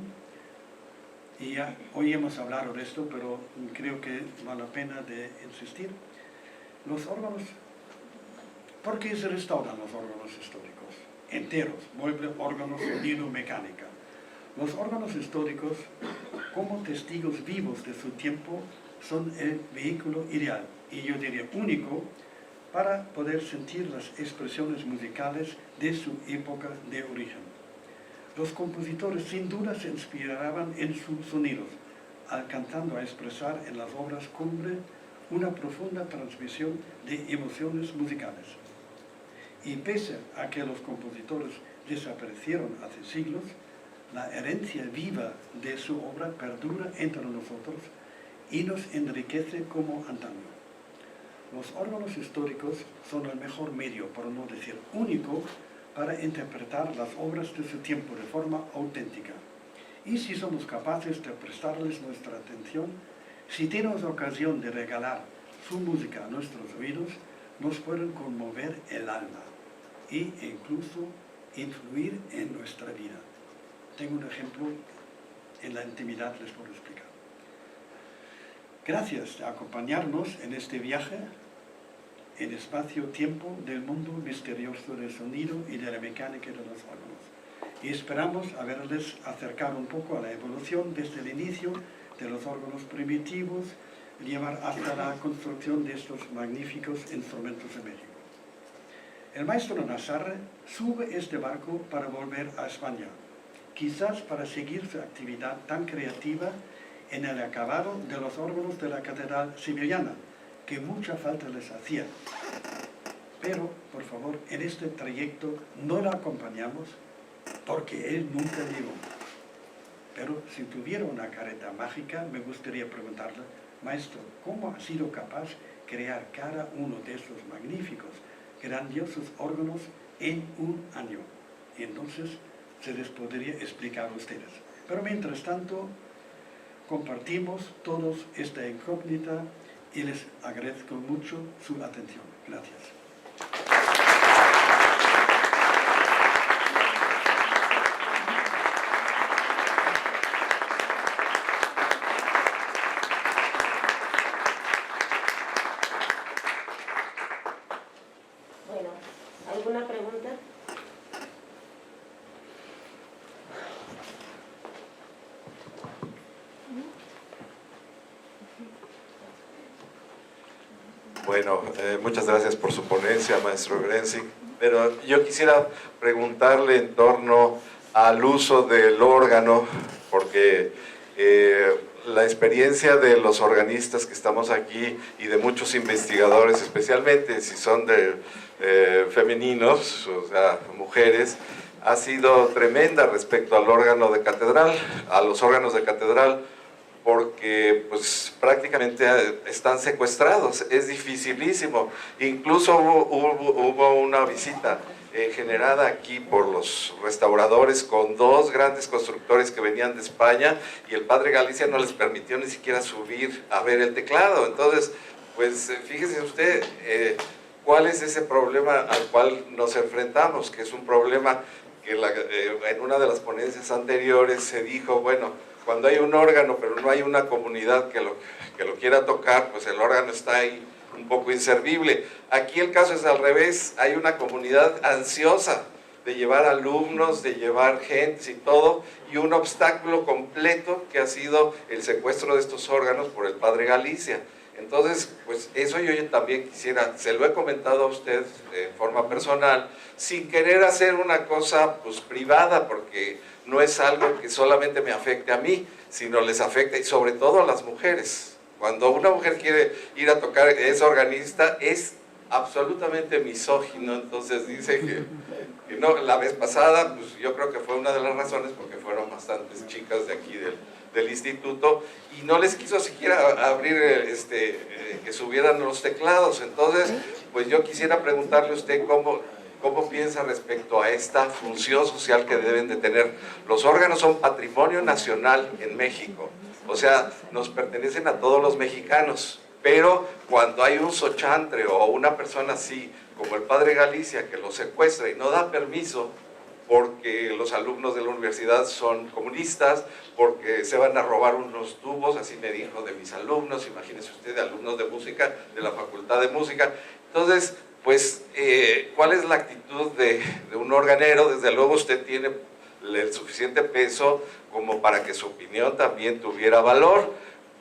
y ya hoy hemos hablado de esto, pero creo que vale la pena de insistir. Los órganos, ¿por qué se restauran los órganos históricos? Enteros, mueble, órganos, sonido, mecánica. Los órganos históricos, como testigos vivos de su tiempo, son el vehículo ideal, y yo diría único, para poder sentir las expresiones musicales de su época de origen. Los compositores sin duda se inspiraban en sus sonidos, alcanzando a expresar en las obras cumbre una profunda transmisión de emociones musicales. Y pese a que los compositores desaparecieron hace siglos, la herencia viva de su obra perdura entre nosotros y nos enriquece como antaño. Los órganos históricos son el mejor medio, por no decir único, para interpretar las obras de su tiempo de forma auténtica. Y si somos capaces de prestarles nuestra atención, si tenemos ocasión de regalar su música a nuestros oídos, nos pueden conmover el alma e incluso influir en nuestra vida. Tengo un ejemplo, en la intimidad les puedo explicar. Gracias por acompañarnos en este viaje en espacio-tiempo del mundo misterioso del sonido y de la mecánica de los órganos. Y esperamos haberles acercado un poco a la evolución desde el inicio de los órganos primitivos, llevar hasta la construcción de estos magníficos instrumentos en México. El maestro Nazarre sube este barco para volver a España, quizás para seguir su actividad tan creativa en el acabado de los órganos de la catedral sevillana, que mucha falta les hacía. Pero, por favor, en este trayecto no la acompañamos porque él nunca llegó. Pero si tuviera una careta mágica, me gustaría preguntarle, maestro, ¿cómo ha sido capaz de crear cada uno de estos magníficos, grandiosos órganos en un año? Y entonces se les podría explicar a ustedes. Pero mientras tanto, compartimos todos esta incógnita y les agradezco mucho su atención. Gracias. Bueno, ¿alguna pregunta? Bueno, muchas gracias por su ponencia, maestro Grenzing. Pero yo quisiera preguntarle en torno al uso del órgano, porque la experiencia de los organistas que estamos aquí y de muchos investigadores, especialmente si son femeninos, o sea, mujeres, ha sido tremenda respecto al órgano de catedral, a los órganos de catedral, porque pues prácticamente están secuestrados, es dificilísimo. Incluso hubo una visita generada aquí por los restauradores con dos grandes constructores que venían de España, y el padre Galicia no les permitió ni siquiera subir a ver el teclado. Entonces, pues fíjese usted cuál es ese problema al cual nos enfrentamos, que es un problema que en una de las ponencias anteriores se dijo, bueno, cuando hay un órgano pero no hay una comunidad que lo quiera tocar, pues el órgano está ahí un poco inservible. Aquí el caso es al revés, hay una comunidad ansiosa de llevar alumnos, de llevar gente y todo, y un obstáculo completo que ha sido el secuestro de estos órganos por el padre Galicia. Entonces, pues eso yo también quisiera, se lo he comentado a usted de forma personal, sin querer hacer una cosa pues privada, porque no es algo que solamente me afecte a mí, sino les afecta y sobre todo a las mujeres. Cuando una mujer quiere ir a tocar, es organista, es absolutamente misógino. Entonces dice que no, la vez pasada, pues yo creo que fue una de las razones, porque fueron bastantes chicas de aquí del instituto, y no les quiso siquiera abrir, que subieran los teclados. Entonces, pues yo quisiera preguntarle a usted cómo piensa respecto a esta función social que deben de tener. Los órganos son patrimonio nacional en México, o sea, nos pertenecen a todos los mexicanos, pero cuando hay un sochantre o una persona así, como el padre Galicia, que lo secuestra y no da permiso, porque los alumnos de la universidad son comunistas, porque se van a robar unos tubos, así me dijo de mis alumnos, imagínese usted, de alumnos de música, de la Facultad de Música. Entonces, pues, ¿cuál es la actitud de un organero? Desde luego usted tiene el suficiente peso como para que su opinión también tuviera valor,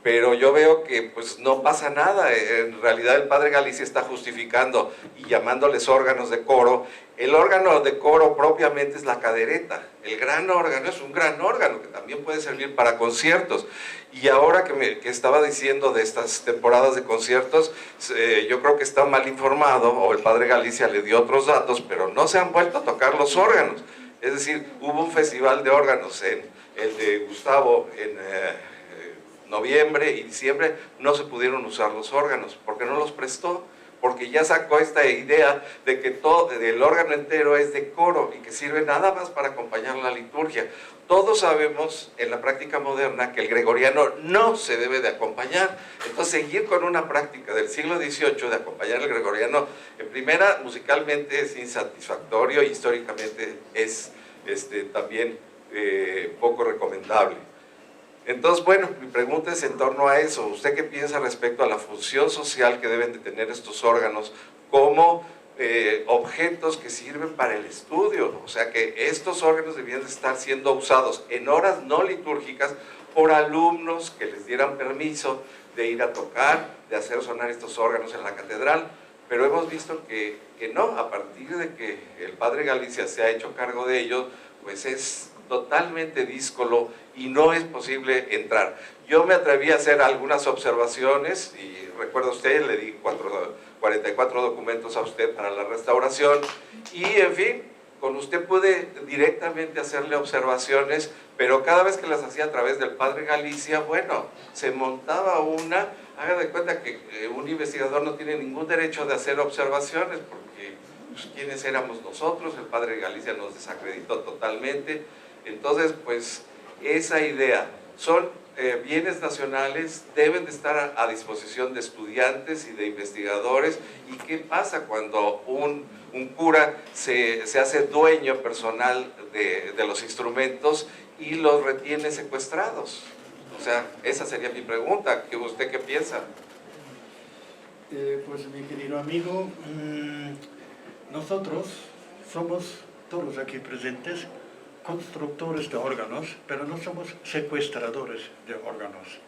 pero yo veo que pues no pasa nada. En realidad el padre Galicia está justificando y llamándoles órganos de coro. El órgano de coro propiamente es la cadereta. El gran órgano es un gran órgano que también puede servir para conciertos. Y ahora que estaba diciendo de estas temporadas de conciertos, yo creo que está mal informado, o el padre Galicia le dio otros datos, pero no se han vuelto a tocar los órganos. Es decir, hubo un festival de órganos, el de Gustavo, en noviembre y diciembre, no se pudieron usar los órganos, porque no los prestó, porque ya sacó esta idea de que todo el órgano entero es de coro y que sirve nada más para acompañar la liturgia. Todos sabemos en la práctica moderna que el gregoriano no se debe de acompañar. Entonces, seguir con una práctica del siglo XVIII de acompañar el gregoriano, en primera, musicalmente es insatisfactorio, históricamente es también poco recomendable. Entonces, bueno, mi pregunta es en torno a eso. ¿Usted qué piensa respecto a la función social que deben de tener estos órganos como objetos que sirven para el estudio? O sea, que estos órganos debían de estar siendo usados en horas no litúrgicas por alumnos que les dieran permiso de ir a tocar, de hacer sonar estos órganos en la catedral. Pero hemos visto que no, a partir de que el padre Galicia se ha hecho cargo de ellos, pues es totalmente díscolo y no es posible entrar. Yo me atreví a hacer algunas observaciones y recuerda usted, le di 44 documentos a usted para la restauración y en fin, con usted pude directamente hacerle observaciones, pero cada vez que las hacía a través del padre Galicia, bueno, se montaba una, haga de cuenta que un investigador no tiene ningún derecho de hacer observaciones porque pues, ¿quiénes éramos nosotros? El padre Galicia nos desacreditó totalmente. Entonces, pues, esa idea, son bienes nacionales, deben de estar a disposición de estudiantes y de investigadores. ¿Y qué pasa cuando un cura se hace dueño personal de los instrumentos y los retiene secuestrados? O sea, esa sería mi pregunta. ¿Usted qué piensa? Pues, mi querido amigo, nosotros somos todos aquí presentes constructores de órganos, pero no somos secuestradores de órganos.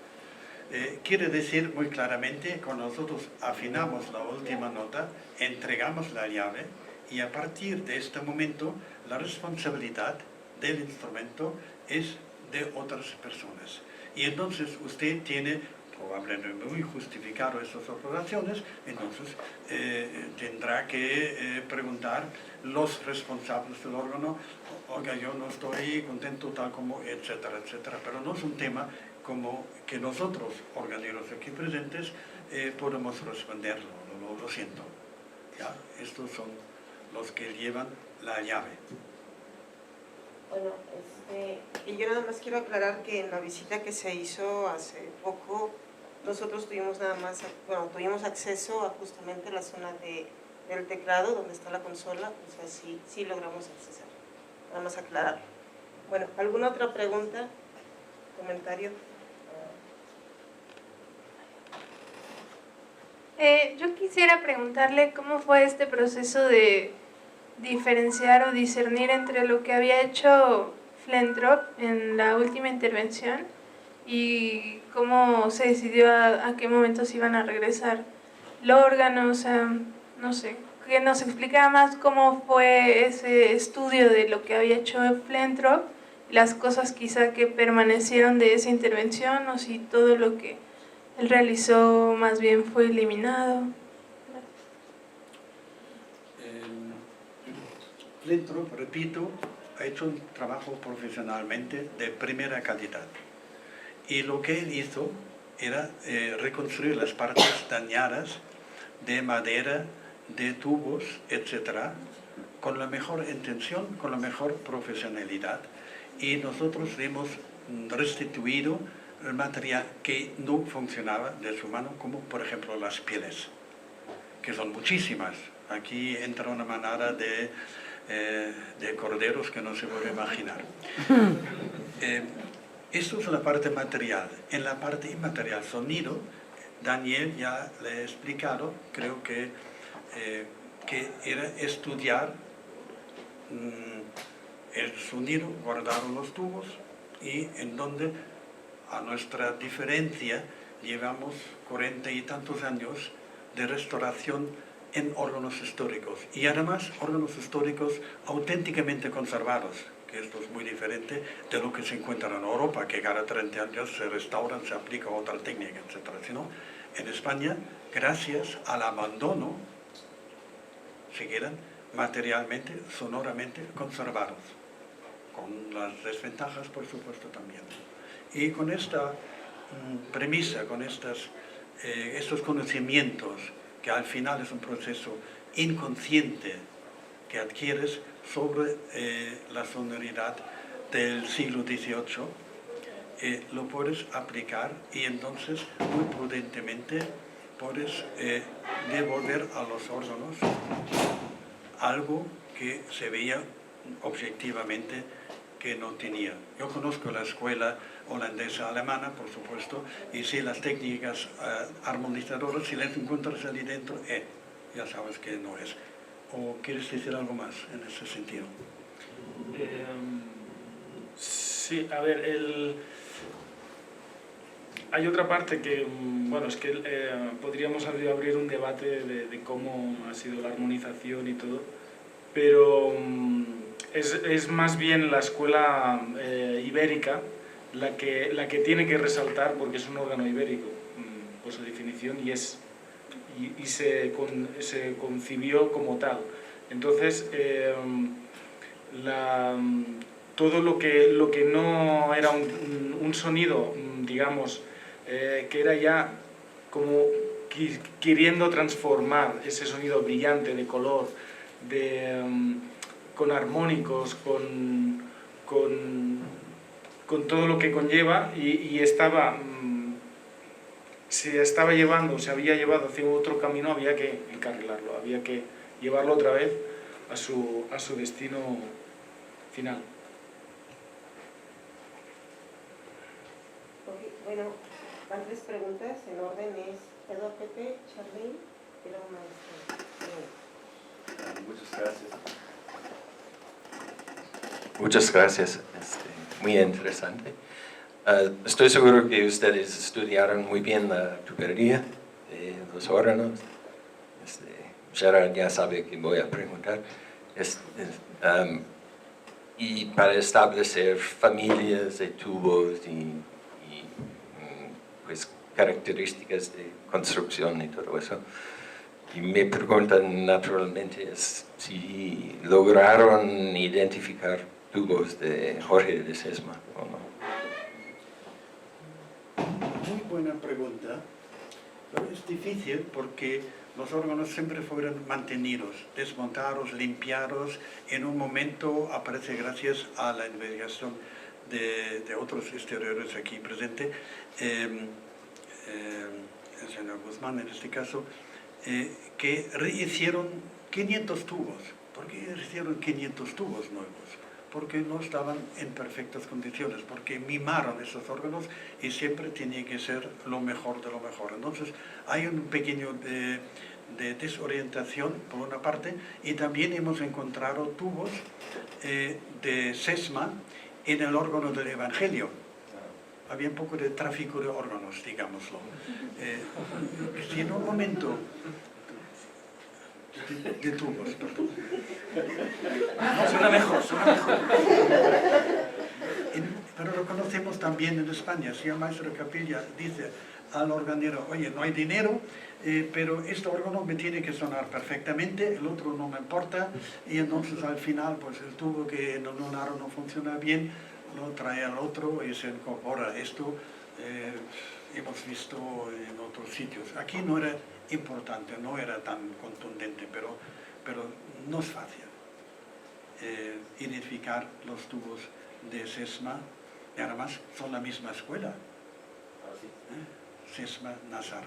Quiere decir muy claramente que cuando nosotros afinamos la última nota, entregamos la llave y a partir de este momento la responsabilidad del instrumento es de otras personas. Y entonces usted tiene, probablemente muy justificado estas operaciones, entonces tendrá que preguntar los responsables del órgano, oiga, yo no estoy contento tal como, etcétera, etcétera, pero no es un tema como que nosotros, organismos aquí presentes, podemos responderlo. Lo siento. ¿Ya? Estos son los que llevan la llave. Bueno, y yo nada más quiero aclarar que en la visita que se hizo hace poco, nosotros tuvimos tuvimos acceso a justamente la zona del teclado, donde está la consola, o sea, sí logramos accesar. Nada más aclararlo. Bueno, ¿alguna otra pregunta? ¿Comentario? Yo quisiera preguntarle cómo fue este proceso de diferenciar o discernir entre lo que había hecho Flentrop en la última intervención y cómo se decidió a qué momentos iban a regresar el órgano, o sea, no sé, que nos explicara más cómo fue ese estudio de lo que había hecho Flentrop, las cosas quizá que permanecieron de esa intervención o si todo lo que él realizó más bien fue eliminado. Flentrop, repito, ha hecho un trabajo profesionalmente de primera calidad. Y lo que él hizo era reconstruir las partes dañadas de madera, de tubos, etc., con la mejor intención, con la mejor profesionalidad. Y nosotros hemos restituido el material que no funcionaba de su mano, como por ejemplo las pieles, que son muchísimas. Aquí entra una manada de corderos que no se puede imaginar. Esto es la parte material. En la parte inmaterial, sonido, Daniel ya le he explicado, creo que era estudiar el sonido, guardaron los tubos y en donde a nuestra diferencia llevamos 40 y tantos años de restauración en órganos históricos y además órganos históricos auténticamente conservados, que esto es muy diferente de lo que se encuentra en Europa, que cada 30 años se restauran, se aplica otra técnica, etc. Sino en España, gracias al abandono, se quedan materialmente, sonoramente conservados, con las desventajas, por supuesto, también. Y con esta premisa, con estos conocimientos, que al final es un proceso inconsciente que adquieres sobre la sonoridad del siglo XVIII, lo puedes aplicar y entonces muy prudentemente puedes devolver a los órganos algo que se veía objetivamente que no tenía. Yo conozco la escuela holandesa alemana, por supuesto, y sé las técnicas armonizadoras, si las encuentras allí dentro, ya sabes que no es. ¿O quieres decir algo más en ese sentido? Sí, a ver, hay otra parte que, bueno, es que podríamos abrir un debate de cómo ha sido la armonización y todo, pero es más bien la escuela ibérica la que tiene que resaltar, porque es un órgano ibérico, por su definición, y se concibió como tal. Entonces, todo lo que no era un sonido, digamos, que era ya como queriendo transformar ese sonido brillante de color, con armónicos, con todo lo que conlleva, y se había llevado hacia otro camino, había que encarrilarlo, había que llevarlo otra vez a su destino final. Bueno, van 3 preguntas, en orden es Pedro Pepe, Charlene y luego maestro. Muchas gracias. Muchas gracias, muy interesante. Estoy seguro que ustedes estudiaron muy bien la tubería de los órganos. Gerard ya sabe que voy a preguntar. Y para establecer familias de tubos y pues, características de construcción y todo eso. Y mi pregunta naturalmente es si lograron identificar tubos de Jorge de Sesma o no. muy buena pregunta, pero es difícil porque los órganos siempre fueron mantenidos, desmontados, limpiados. En un momento aparece, gracias a la investigación de otros historiadores aquí presentes, el señor Guzmán en este caso, que rehicieron 500 tubos. ¿Por qué hicieron 500 tubos nuevos? Porque no estaban en perfectas condiciones, porque mimaron esos órganos y siempre tiene que ser lo mejor de lo mejor. Entonces hay un pequeño de desorientación por una parte, y también hemos encontrado tubos de sesma en el órgano del Evangelio. Había un poco de tráfico de órganos, digámoslo. Si en un momento de tubos, perdón. Suena mejor, suena mejor. Pero lo conocemos también en España. Si el maestro de capilla dice al organero, oye, no hay dinero, pero este órgano me tiene que sonar perfectamente, el otro no me importa, y entonces al final pues el tubo que en un aro no funciona bien, lo trae al otro y se incorpora. Esto hemos visto en otros sitios. Aquí no era importante, no era tan contundente, pero no es fácil identificar los tubos de sesma, y además son la misma escuela, Sesma Nazar.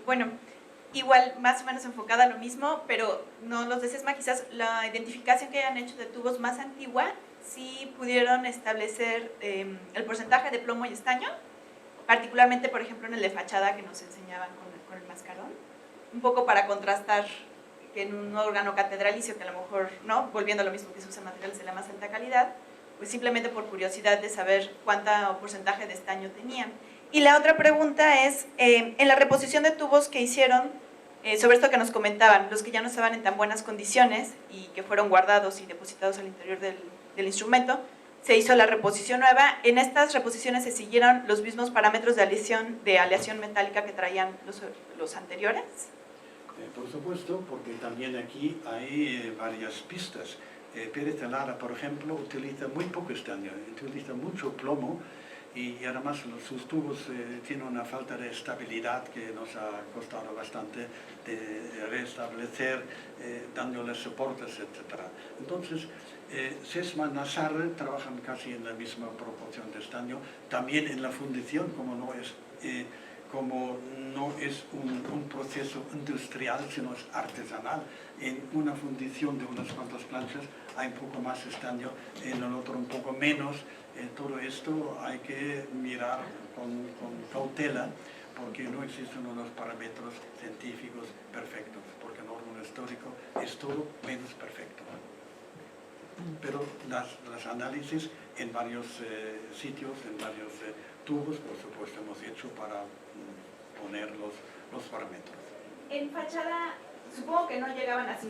Bueno, igual más o menos enfocada a lo mismo, pero no los de SESMA, quizás la identificación que hayan hecho de tubos más antigua, sí pudieron establecer el porcentaje de plomo y estaño, particularmente, por ejemplo, en el de fachada que nos enseñaban con el mascarón, un poco para contrastar que en un órgano catedralicio, que a lo mejor, ¿no?, volviendo a lo mismo, que se usa materiales de la más alta calidad, pues simplemente por curiosidad de saber cuánto porcentaje de estaño tenían. Y la otra pregunta es, en la reposición de tubos que hicieron, sobre esto que nos comentaban, los que ya no estaban en tan buenas condiciones y que fueron guardados y depositados al interior del instrumento, se hizo la reposición nueva. En estas reposiciones se siguieron los mismos parámetros de aleación metálica que traían los anteriores. Por supuesto, porque también aquí hay varias pistas. Pérez de Lara, por ejemplo, utiliza muy poco estaño, utiliza mucho plomo, y además sus tubos tienen una falta de estabilidad que nos ha costado bastante de restablecer, dándoles soportes, etc. Entonces, Sesma Nazar trabajan casi en la misma proporción de estaño, también en la fundición, como no es un proceso industrial, sino es artesanal. En una fundición de unas cuantas planchas hay un poco más estaño, en el otro un poco menos. Todo esto hay que mirar con cautela, porque no existen unos parámetros científicos perfectos, porque el órgano histórico es todo menos perfecto. Pero las análisis en varios sitios, en varios tubos, por supuesto, hemos hecho para poner los parámetros. En fachada, supongo que no llegaban a 50-50.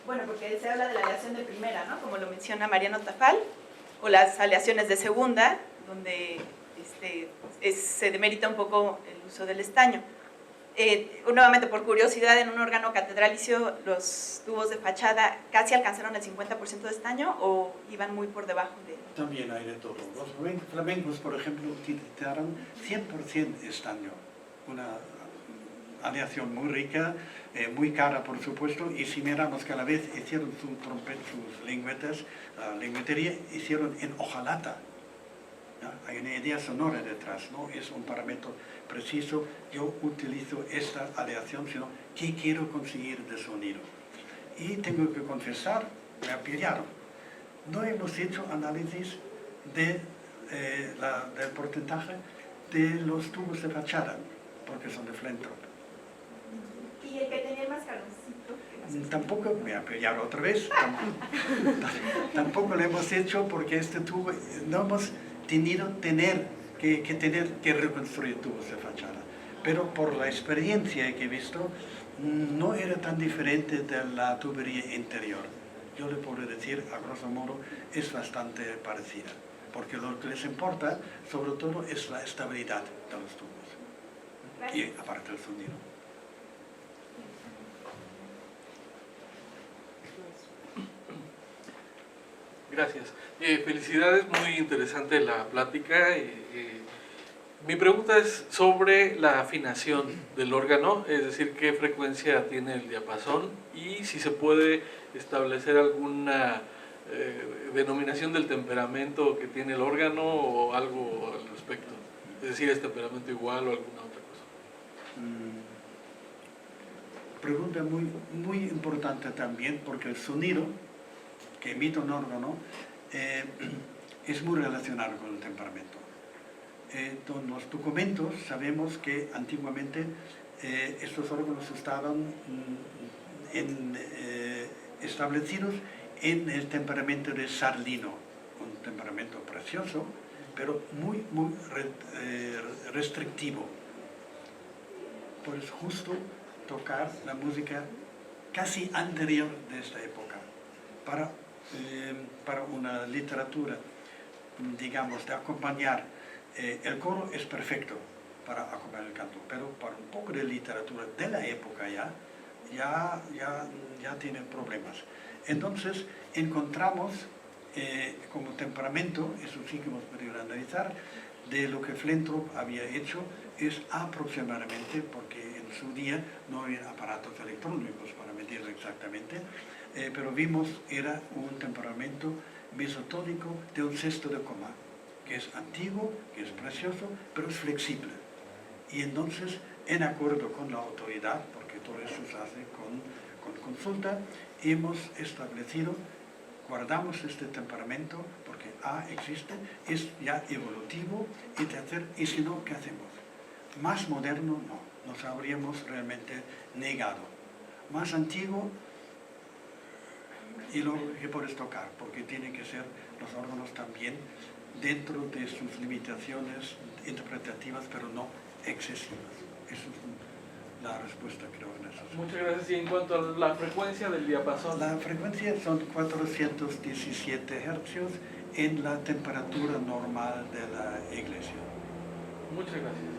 Bueno, porque se habla de la aleación de primera, ¿no?, como lo menciona Mariano Tafal, o las aleaciones de segunda, donde se demerita un poco el uso del estaño. Nuevamente, por curiosidad, en un órgano catedralicio, los tubos de fachada casi alcanzaron el 50% de estaño, o iban muy por debajo de... También hay de todo. Los flamencos, por ejemplo, utilizaron 100% estaño, una aleación muy rica, muy cara, por supuesto, y si miramos que a la vez hicieron sus lengüetas, la lengüetería, hicieron en hojalata. ¿Ya? Hay una idea sonora detrás, no es un parámetro preciso. Yo utilizo esta aleación, sino qué quiero conseguir de sonido. Y tengo que confesar, me pillaron. No hemos hecho análisis del porcentaje de los tubos de fachada, porque son de Flentrop. ¿Y el que tenía el mascaroncito? Tampoco, me voy a pillar otra vez, tampoco lo hemos hecho, porque este tubo no hemos tenido que reconstruir tubos de fachada. Pero por la experiencia que he visto, no era tan diferente de la tubería interior. Yo le puedo decir, a grosso modo, es bastante parecida, porque lo que les importa, sobre todo, es la estabilidad de los tubos. Y aparte el sonido. Gracias. Felicidades, muy interesante la plática. Mi pregunta es sobre la afinación del órgano, es decir, qué frecuencia tiene el diapasón y si se puede establecer alguna denominación del temperamento que tiene el órgano o algo al respecto. Es decir, ¿es temperamento igual o alguna otra cosa? Pregunta muy importante también, porque el sonido que emite un órgano es muy relacionado con el temperamento. En los documentos sabemos que antiguamente estos órganos estaban establecidos en el temperamento de Sarlino, un temperamento precioso, pero muy restrictivo. Pues justo tocar la música casi anterior de esta época, para una literatura, digamos, de acompañar. El coro es perfecto para acompañar el canto, pero para un poco de literatura de la época ya tiene problemas. Entonces encontramos como temperamento, eso sí que hemos podido analizar, de lo que Flentrop había hecho es aproximadamente, porque en su día no había aparatos electrónicos para medirlo exactamente, pero vimos era un temperamento mesotónico de un sexto de coma, que es antiguo, que es precioso, pero es flexible. Y entonces, en acuerdo con la autoridad, porque todo eso se hace con consulta, hemos establecido, guardamos este temperamento, porque existe, es ya evolutivo, y si no, ¿qué hacemos? Más moderno, no, nos habríamos realmente negado. Más antiguo, y lo que puedes tocar, porque tienen que ser los órganos también dentro de sus limitaciones interpretativas, pero no excesivas. Esa es la respuesta, creo, en eso. Muchas gracias. Y en cuanto a la frecuencia del diapasón. La frecuencia son 417 hercios en la temperatura normal de la iglesia. Muchas gracias.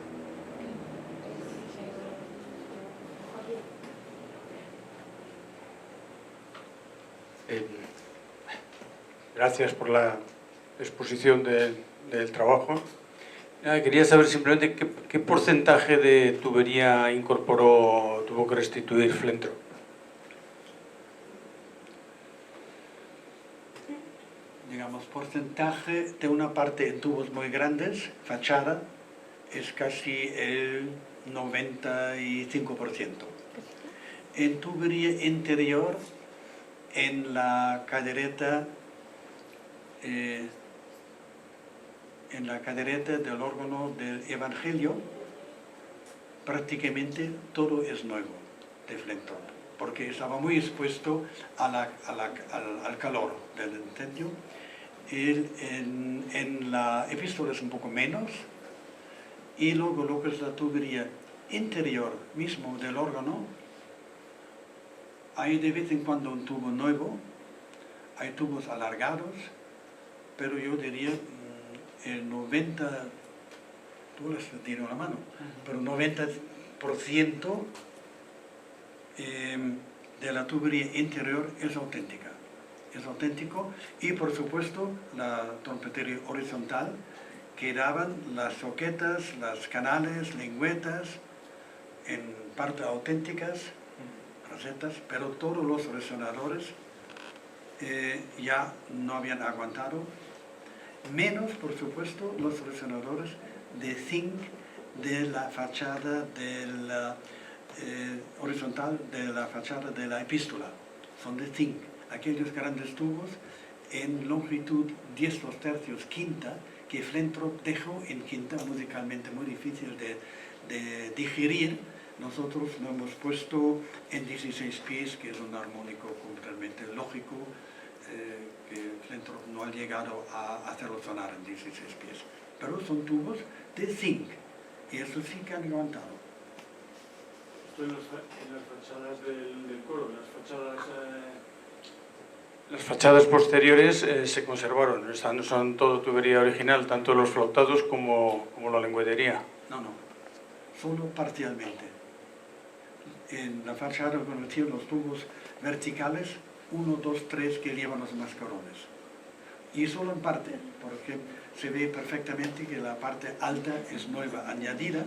Gracias por la exposición del trabajo. Quería saber simplemente qué porcentaje de tubería tuvo que restituir Flentrop. Digamos, porcentaje de una parte en tubos muy grandes, fachada, es casi el 95%. En tubería interior, en la cadereta del órgano del Evangelio, prácticamente todo es nuevo de Flentrop, porque estaba muy expuesto al calor del incendio. En la epístola es un poco menos, y luego lo que es la tubería interior mismo del órgano, hay de vez en cuando un tubo nuevo, hay tubos alargados, pero yo diría el 90, tú les tiro la mano, pero 90% de la tubería interior es auténtica. Es auténtico, y por supuesto la trompetería horizontal, que daban las soquetas, las canales, lengüetas, en parte auténticas, rosetas, pero todos los resonadores ya no habían aguantado, menos por supuesto los resonadores de zinc de la fachada horizontal de la fachada de la epístola, son de zinc. Aquellos grandes tubos en longitud 10⁻³ quinta, que Flentrop dejó en quinta, musicalmente muy difícil de digerir. Nosotros lo hemos puesto en 16 pies, que es un armónico completamente lógico, que Flentrop no ha llegado a hacerlo sonar en 16 pies. Pero son tubos de zinc, y eso sí que han aguantado. Esto en las fachadas del coro, Las fachadas posteriores se conservaron, son todo tubería original, tanto los flautados como la lengüetería. No, solo parcialmente. En la fachada conocían los tubos verticales, 1, 2, 3, que llevan los mascarones. y solo en parte, porque se ve perfectamente que la parte alta es nueva, añadida,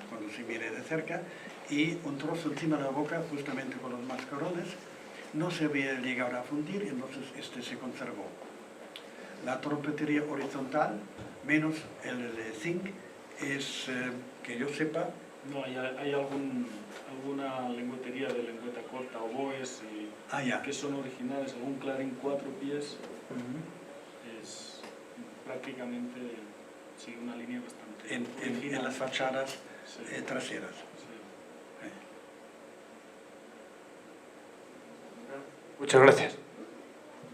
cuando se mire de cerca, y un trozo encima de la boca, justamente con los mascarones, no se había llegado a fundir, entonces este se conservó. La trompetería horizontal, menos el zinc, es, que yo sepa... No, hay alguna lengüetería de lengüeta corta, oboes, que son originales, algún clarín 4 pies, es prácticamente, sí, una línea bastante en las fachadas traseras. Muchas gracias.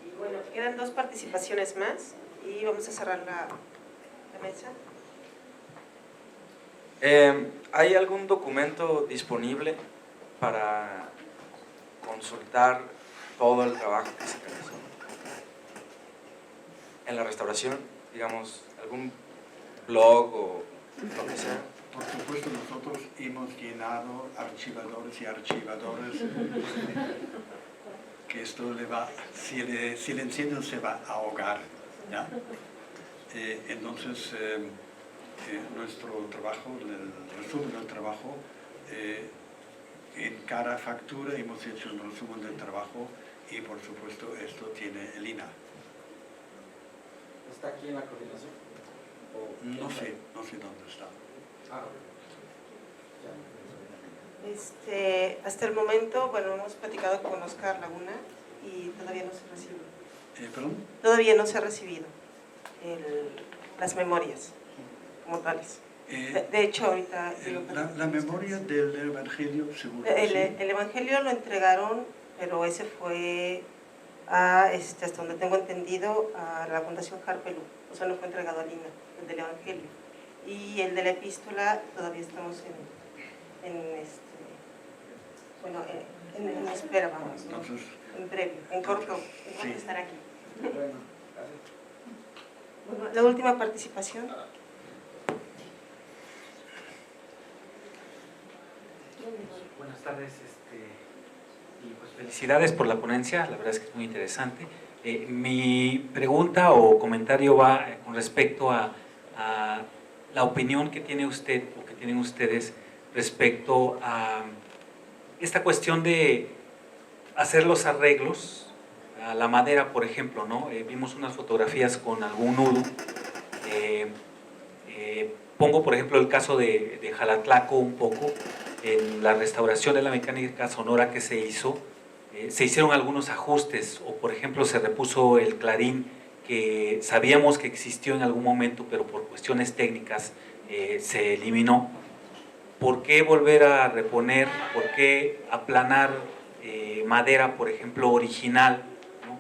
Y bueno, quedan 2 participaciones más y vamos a cerrar la mesa. ¿Hay algún documento disponible para consultar todo el trabajo que se realizó en la restauración? Digamos, algún blog o lo que sea. Por supuesto, nosotros hemos llenado archivadores y archivadores que esto le va, si el enciendo se va a ahogar, ¿ya? Entonces, nuestro trabajo, el resumen del trabajo, en cada factura hemos hecho un resumen del trabajo y por supuesto esto tiene el INA. ¿Está aquí en la coordinación? No sé dónde está. Hasta el momento, bueno, hemos platicado con Oscar Laguna y todavía no se ha recibido. ¿Perdón? Todavía no se ha recibido las memorias como tales. De hecho, ahorita... La memoria del Evangelio, seguro. El Evangelio lo entregaron, pero ese fue, hasta donde tengo entendido, a la Fundación Harpelú. O sea, no fue entregado a Lina, el del Evangelio. Y el de la epístola todavía estamos en espera, vamos, ¿no? Entonces, en breve, en corto sí. estar aquí. Bueno, la última participación. Buenas tardes, y pues felicidades por la ponencia, la verdad es que es muy interesante. Mi pregunta o comentario va con respecto a la opinión que tiene usted o que tienen ustedes respecto a esta cuestión de hacer los arreglos a la madera, por ejemplo, ¿no? Vimos unas fotografías con algún nudo. Pongo, por ejemplo, el caso de Jalatlaco un poco. En la restauración de la mecánica sonora que se hizo, se hicieron algunos ajustes, o por ejemplo se repuso el clarín que sabíamos que existió en algún momento, pero por cuestiones técnicas se eliminó. ¿Por qué volver a reponer? ¿Por qué aplanar madera, por ejemplo, original, ¿no?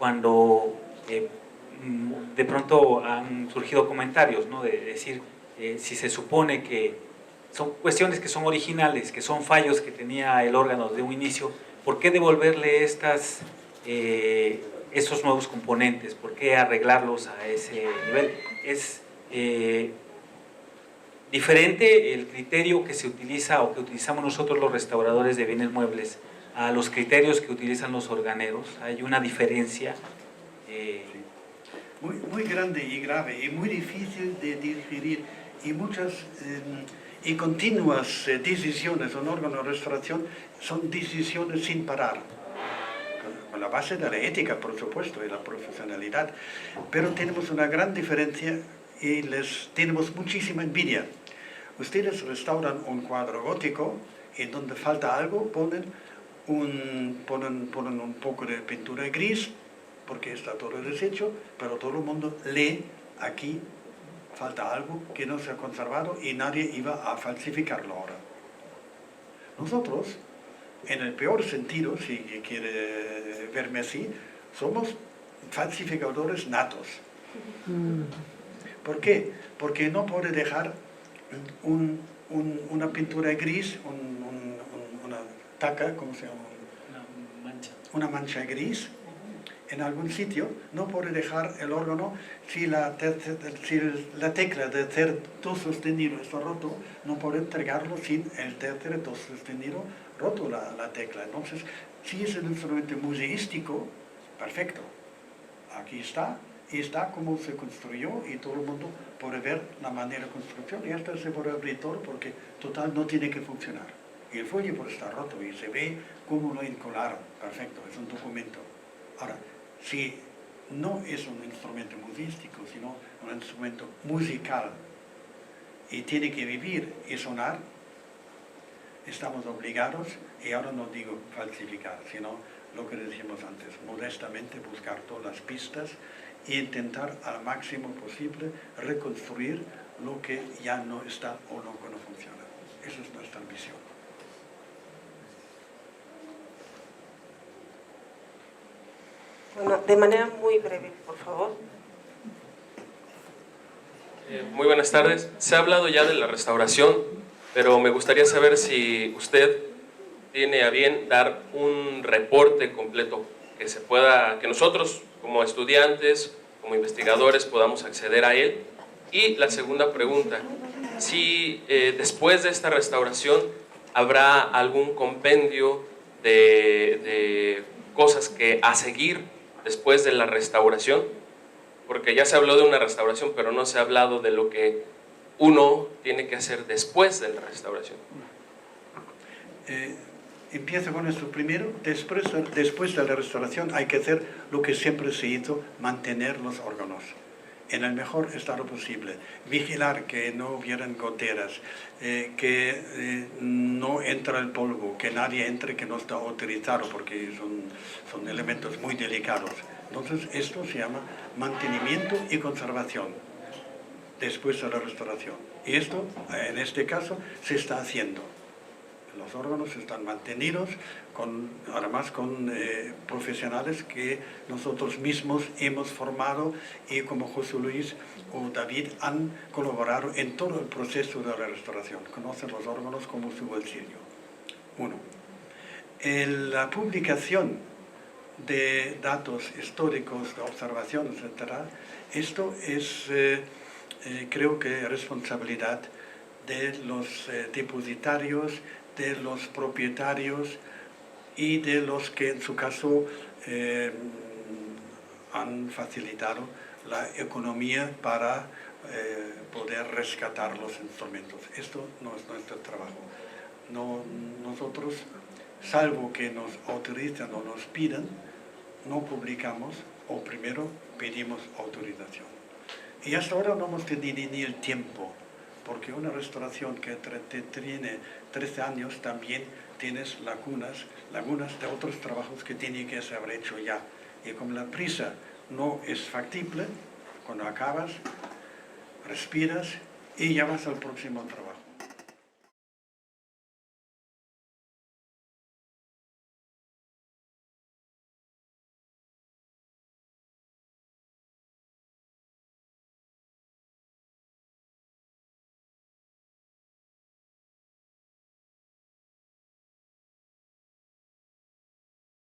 Cuando de pronto han surgido comentarios, ¿no? De decir, si se supone que son cuestiones que son originales, que son fallos que tenía el órgano de un inicio, ¿por qué devolverle esos nuevos componentes? ¿Por qué arreglarlos a ese nivel? Es diferente el criterio que se utiliza o que utilizamos nosotros los restauradores de bienes muebles a los criterios que utilizan los organeros. Hay una diferencia. Muy grande y grave y muy difícil de digerir, y muchas y continuas decisiones. Un órgano de restauración son decisiones sin parar, con la base de la ética, por supuesto, y la profesionalidad, pero tenemos una gran diferencia y les tenemos muchísima envidia. Ustedes restauran un cuadro gótico y donde falta algo ponen un poco de pintura gris porque está todo deshecho, pero todo el mundo lee aquí falta algo que no se ha conservado y nadie iba a falsificarlo ahora. Nosotros, en el peor sentido, si quiere verme así, somos falsificadores natos. ¿Por qué? Porque no puede dejar una pintura gris, una taca, ¿cómo se llama? Una mancha gris en algún sitio. No puede dejar el órgano si la tecla de tercer do sostenido está roto, no puede entregarlo sin el tercer do sostenido roto la tecla. Entonces, si es un instrumento museístico, perfecto. Aquí está y está como se construyó y todo el mundo puede ver la manera de construcción y hasta se puede abrir todo porque total no tiene que funcionar. Y el fuelle puede estar roto y se ve cómo lo encolaron. Perfecto, es un documento. Ahora, si no es un instrumento musístico, sino un instrumento musical y tiene que vivir y sonar, estamos obligados, y ahora no digo falsificar, sino lo que decíamos antes, modestamente buscar todas las pistas e intentar al máximo posible reconstruir lo que ya no está o lo que no funciona. Esa es nuestra misión. Bueno, de manera muy breve, por favor. Muy buenas tardes. Se ha hablado ya de la restauración, pero me gustaría saber si usted tiene a bien dar un reporte completo que nosotros como estudiantes, como investigadores podamos acceder a él. Y la segunda pregunta, si después de esta restauración habrá algún compendio de cosas a seguir después de la restauración, porque ya se habló de una restauración, pero no se ha hablado de lo que uno tiene que hacer después de la restauración. Empiezo con esto primero. Después de la restauración hay que hacer lo que siempre se hizo, mantener los órganos en el mejor estado posible, vigilar que no hubieran goteras, que no entra el polvo, que nadie entre que no está autorizado, porque son elementos muy delicados. Entonces esto se llama mantenimiento y conservación después de la restauración. Y esto, en este caso, se está haciendo. Los órganos están mantenidos, además con profesionales que nosotros mismos hemos formado y como José Luis o David han colaborado en todo el proceso de la restauración. Conocen los órganos como su bolsillo. Uno. La publicación de datos históricos, de observaciones, etc. Esto es, creo que, responsabilidad de los depositarios, de los propietarios y de los que en su caso han facilitado la economía para poder rescatar los instrumentos. Esto no es nuestro trabajo. Nosotros, salvo que nos autoricen o nos pidan, no publicamos o primero pedimos autorización. Y hasta ahora no hemos tenido ni el tiempo, porque una restauración que tiene 13 años también tienes lagunas de otros trabajos que tiene que ser hecho ya. Y como la prisa no es factible, cuando acabas, respiras y ya vas al próximo trabajo.